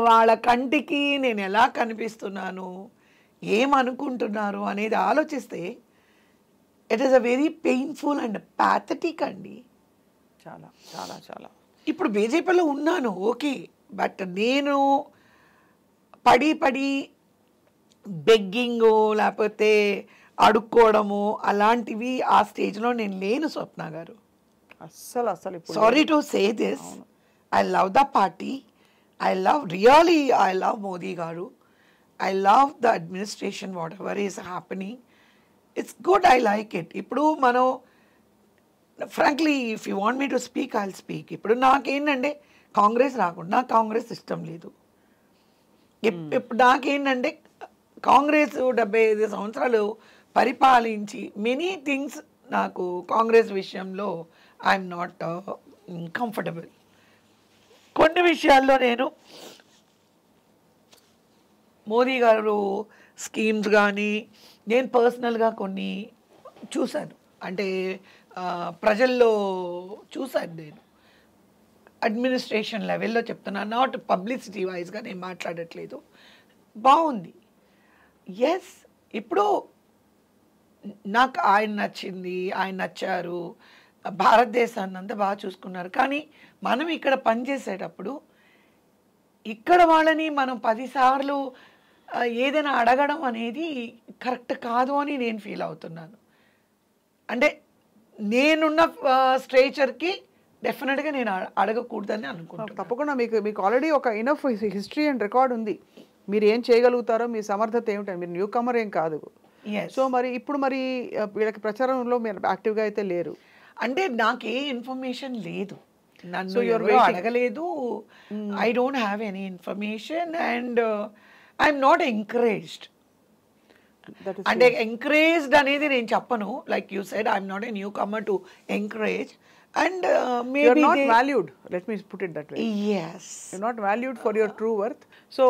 వాళ్ళ కంటికి నేను ఎలా కనిపిస్తున్నాను, ఏమనుకుంటున్నారు అనేది ఆలోచిస్తే it is a very painful and pathetic అండి. చాలా చాలా చాలా. ఇప్పుడు బీజేపీలో ఉన్నాను ఓకే, బట్ నేను పడి బెగ్గింగ్ లేకపోతే అడుక్కోవడము అలాంటివి ఆ స్టేజ్లో నేను లేను స్వప్న గారు. అస్సలు sorry to say this, I love the party, I love Modi garu. I love the administration, whatever is happening. It's good, I like it. Ippudu mano, frankly, if you want me to speak, I'll speak. Ippudu naakendante Congress raakunda, na Congress system ledu. Ippudu naakendante Congress 75 సంవత్సరాలు పరిపాలించి many things నాకు కాంగ్రెస్ విషయంలో I'm not comfortable. కొన్ని విషయాల్లో నేను మోదీ గారు schemes కానీ నేను పర్సనల్గా కొన్ని చూశాను, అంటే ప్రజల్లో చూశాను. నేను అడ్మినిస్ట్రేషన్ లెవెల్లో చెప్తున్నాను, నాట్ పబ్లిసిటీ వైజ్గా నేను మాట్లాడట్లేదు. బాగుంది, ఎస్. ఇప్పుడు నాకు ఆయన నచ్చింది, ఆయన నచ్చారు, భారతదేశాన్ని అంతా బాగా చూసుకున్నారు. కానీ మనం ఇక్కడ పనిచేసేటప్పుడు ఇక్కడ వాళ్ళని మనం 10 సార్లు ఏదైనా అడగడం అనేది కరెక్ట్ కాదు అని నేను ఫీల్ అవుతున్నాను. అంటే నేనున్న స్ట్రేచర్కి డెఫినెట్గా నేను అడగకూడదని అనుకుంటున్నాను. తప్పకుండా మీకు ఆల్రెడీ ఒక ఇనఫ్ హిస్టరీ అండ్ రికార్డ్ ఉంది, మీరు ఏం చేయగలుగుతారో, మీ సమర్థత ఏమిటని. మీరు న్యూ కమర్ ఏం కాదు. సో మరి ఇప్పుడు మరి వీళ్ళకి ప్రచారంలో మీరు యాక్టివ్గా అయితే లేరు అంటే నాకు ఏ ఇన్ఫర్మేషన్ లేదు, నన్ను ఎవరు అడగలేదు. I don't have any information and I'm not encouraged. అంటే ఎంకరేజ్డ్ అనేది నేను చెప్పను. Like you said, I'm not a newcomer to encourage and maybe not valued, let me put it that way. Yes, you're not valued for your true worth. So